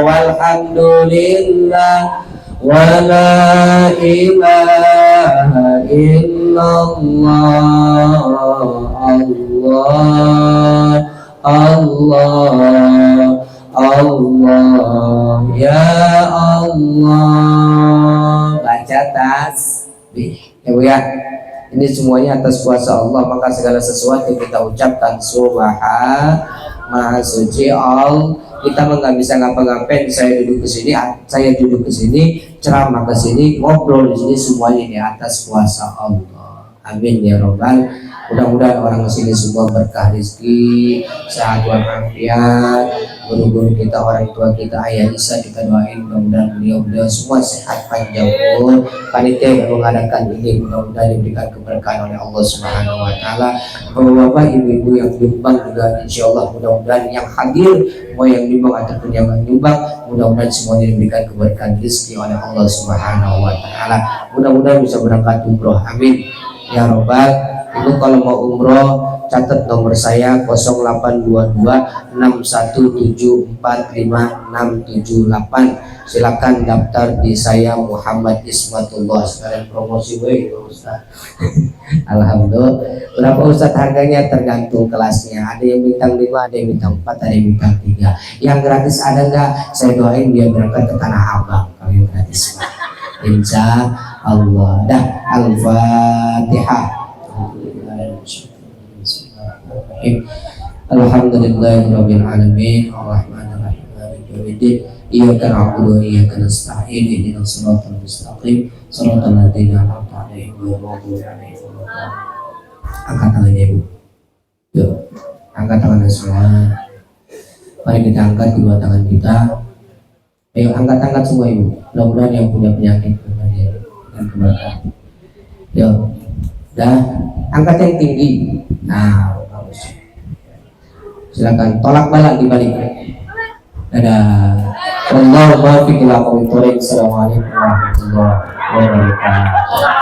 walhamdulillah wa la ilaha illallah. Allah Allah ya Allah. Baca tasbih ya Bu ya. Ini semuanya atas kuasa Allah, maka segala sesuatu kita ucapkan subhan, maha suci Allah. Kita nggak bisa ngapa-ngapain. Saya duduk ke sini, ceramah ke sini, ngobrol di sini, semuanya ini atas kuasa Allah. Amin ya robbal. Mudah-mudahan orang kesini semua berkah rezeki, sehat walafiat. Guru-guru kita, orang tua kita, ayah Isa, kita doain mudah-mudahan beliau semua sehat panjang umur. Panitia yang mengadakan ini mudah-mudahan diberikan keberkahan oleh Allah Subhanahu wa ta'ala. Bapak-bapak, ibu-ibu yang nyumbang juga insyaallah mudah-mudahan yang hadir, mau yang nyumbang ataupun yang nyumbang, mudah-mudahan semuanya diberikan keberkahan rezeki oleh Allah Subhanahu wa ta'ala. Mudah-mudahan bisa berangkat umroh. Amin ya robbal. Itu kalau mau umroh catat nomor saya 082617455678. Silakan daftar di saya Muhammad Ismatullah. Sekalian promosi baik Ustaz. Alhamdulillah. Berapa Ustaz harganya? Tergantung kelasnya. Ada yang bintang 5, ada yang bintang 4, ada yang bintang 3. Yang gratis ada enggak? Saya doain dia berangkat ke Tanah Abang kalau yang gratis. Insya Allah. Dah. Al-Fatihah. Alhamdulillahirabbil alamin arrahmanir rahim maliki yaumiddin iyyaka na'budu wa iyyaka nasta'in ihdinas siratal mustaqim siratal ladzina an'amta 'alaihim ghairil maghdubi 'alaihim waladdallin. Angkat tangannya Ibu. Yuk, angkat tangannya semua. Mari kita angkat kedua tangan kita. Ayo angkat semua Ibu. Mudah-mudahan yang punya penyakit dan keberkahan. Yuk. Dah, angkat yang tinggi. Nah, bagus. Silakan tolak balik dibalik. Dadah. Wallahu muwaffiq ila aqwamit thoriq. Assalamualaikum warahmatullahi wabarakatuh.